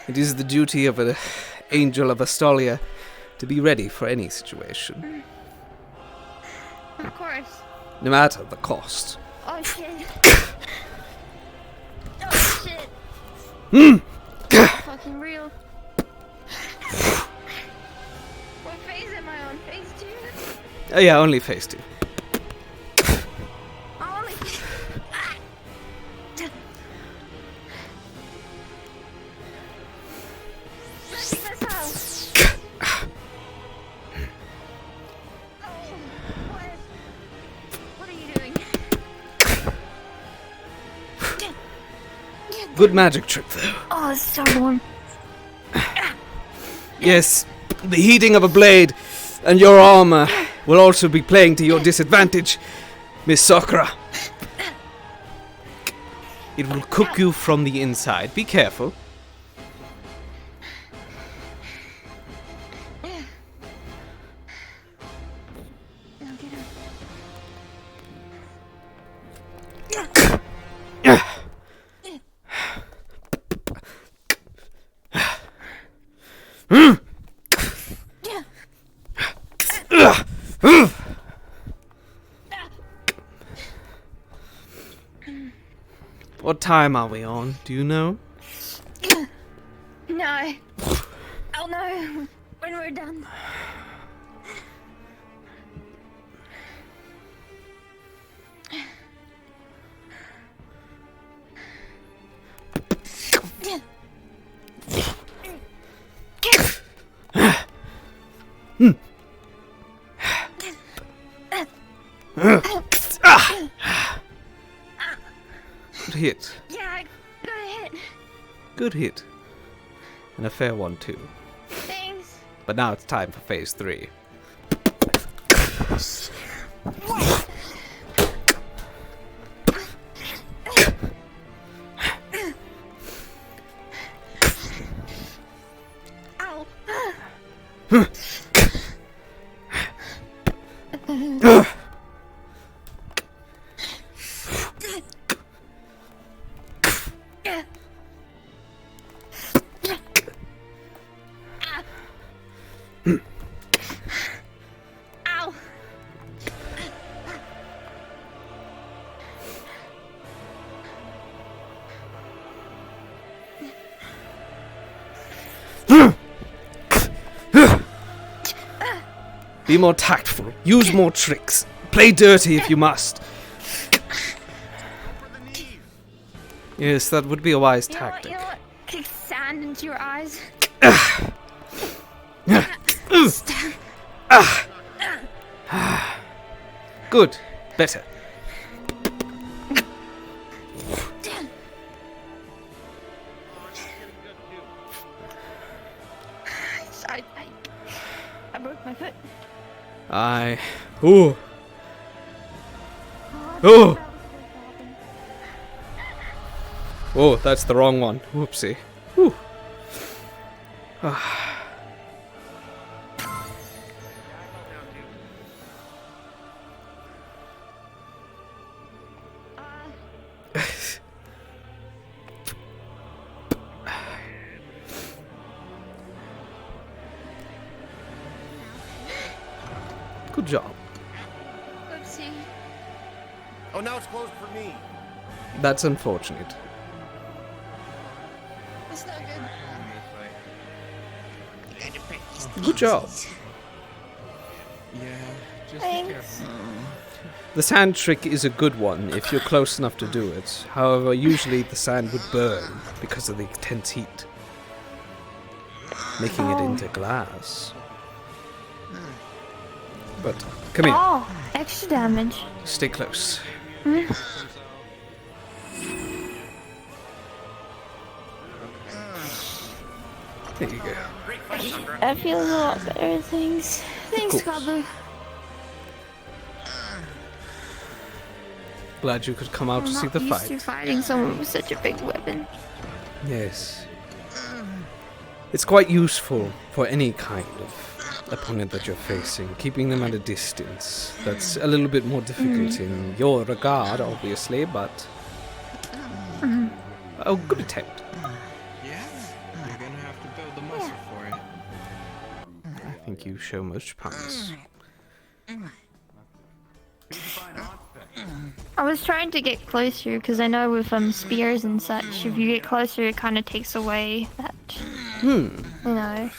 It is the duty of an angel of Astolia to be ready for any situation. Of course. No matter the cost. Oh shit. Oh shit. Fucking real. What phase am I on? Phase 2? Yeah, only phase 2. Only. This house. Oh, what are you doing? Good magic trick, though. Oh, it's so warm. Yes, the heating of a blade and your armor will also be playing to your disadvantage, Miss Sakura. It will cook you from the inside. Be careful. What time are we on? Do you know? No. I'll know when we're done. Good hit. Yeah, good hit. Good hit. And a fair one, too. Thanks. But now it's time for phase 3. Ow. Ow. Be more tactful. Use more tricks. Play dirty if you must. Yes, that would be a wise tactic. You know what? Kick sand into your eyes. Good. Better. I broke my foot. Ooh. Oh. Oh, that's the wrong one. Whoopsie. Whew. Good job. Oopsie. Oh, now it's closed for me. That's unfortunate. That's not good. Good job. Yeah, just Thanks. be careful. The sand trick is a good one if you're close enough to do it. However, usually the sand would burn because of the intense heat, making it into glass. But, come here. Oh, extra damage. Stay close. Hmm? There you go. That feels a lot better, thanks. Thanks, course. Kabu. Glad you could come out to see the I'm not used to fight. fighting someone with such a big weapon. Yes. It's quite useful for any kind of opponent that you're facing, keeping them at a distance. That's a little bit more difficult in your regard, obviously, but... Oh, good attempt. Yeah, you're gonna have to build the muscle for it. I think you show much promise. I was trying to get closer because I know with spears and such, if you get closer, it kind of takes away that. You know.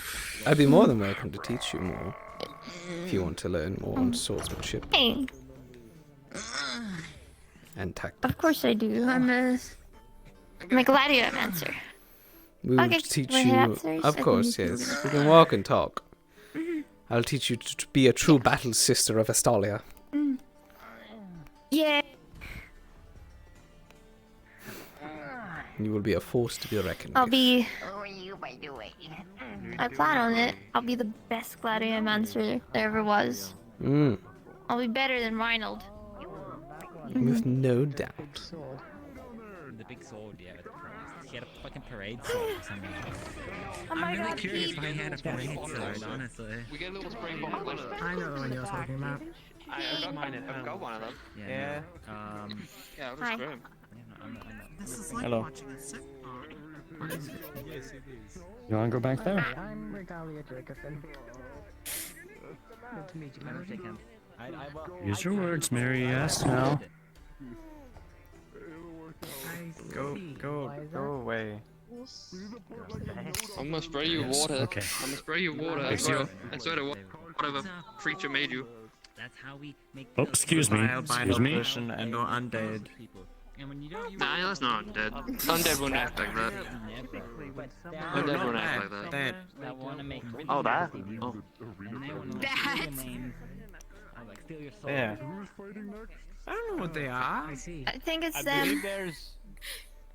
I'd be more than welcome to teach you more if you want to learn more on swordsmanship Hey, and tactics. of course I do. I'm a gladiator. We will Okay, teach we're you, answers. of I course, can- yes. We can walk and talk. I'll teach you to be a true battle sister of Astalia. Yeah. You will be a force to be reckoned I'll with. be. I plan on it. I'll be the best gladiator there ever was. I'll be better than Reinald. With no doubt. The big sword, yeah, with the parade. He had a fucking parade sword or something. Oh my I'm really God, curious Pete. if I had a parade sword, honestly. We get a little spray bottle with it. I know the one you're talking about. I've got one of them. Yeah. Yeah, it was Hi. great. This is like Hello. watching a sitcom. You want to go back there? I'm Regalia Jacobson. Good to meet you, man. Use your words, Mary. Yes, now. Go away. I'm gonna spray you Yes, water. okay. I'm gonna spray you water. Okay, so- Instead of whatever creature made you. That's how we make Oh, excuse me. Albino Excuse me. person and or undead. Nah, that's not undead. Undead won't act like that. Undead won't act like that. That want to make Oh, that? Oh. Yeah. Who's fighting next? I don't know what they are. I see. I think it's I them. believe there's.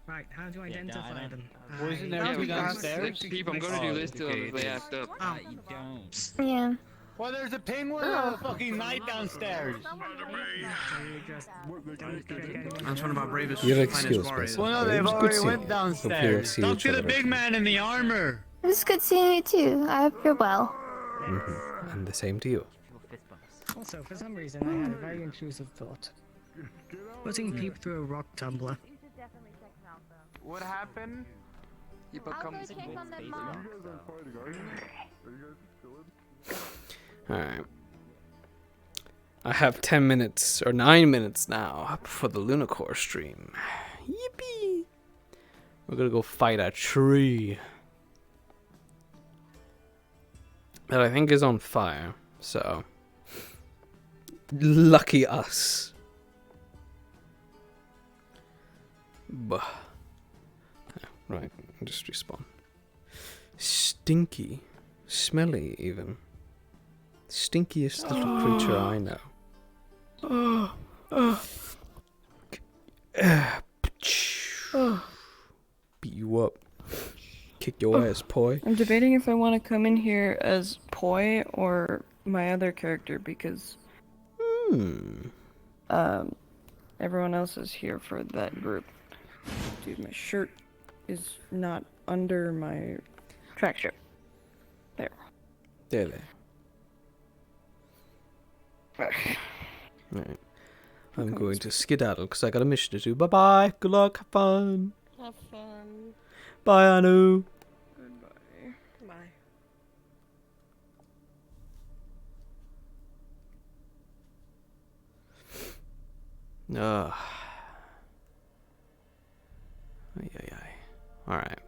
Right, how do you identify them? Wasn't Yeah, there we two can downstairs? keep. I'm gonna do this to them if they act up. You don't. Yeah. Well, there's a penguin and a fucking knight downstairs. That's one of our bravest, You're finest excused, warriors. basically. Well, no, they've It was good already seeing went you. downstairs. Hopefully we'll see Talk each to the other big again. man in the armor. It was good seeing you too. I hope you're well. And the same to you. Also, for some reason, I had a very intrusive thought. Putting Peep through a rock tumbler. What happened? You become. You guys aren't fighting, are you? Are you guys chilling? Alright. I have 10 minutes, or 9 minutes now, before the Lunacore stream. Yippee! We're gonna go fight a tree. That I think is on fire, so... Lucky us. Bah. Right, just respawn. Stinky. Smelly, even. Stinkiest little creature I know. Beat you up. Kick your ass, Poi. I'm debating if I want to come in here as Poi or my other character because everyone else is here for that group. Dude, my shirt is not under my track shirt. There. There. Right. I'm going to skedaddle because I got a mission to do. Bye bye. Good luck. Have fun. Have fun. Bye, Anu. Goodbye. Bye. Alright.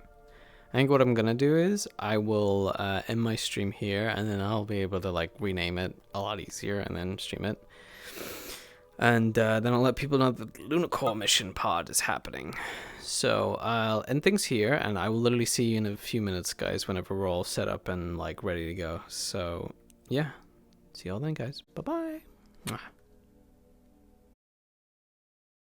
I think what I'm gonna do is I will end my stream here and then I'll be able to like rename it a lot easier and then stream it. And then I'll let people know that the Lunacore mission pod is happening. So I'll end things here and I will literally see you in a few minutes, guys, whenever we're all set up and like ready to go. So yeah. See you all then, guys. Bye-bye.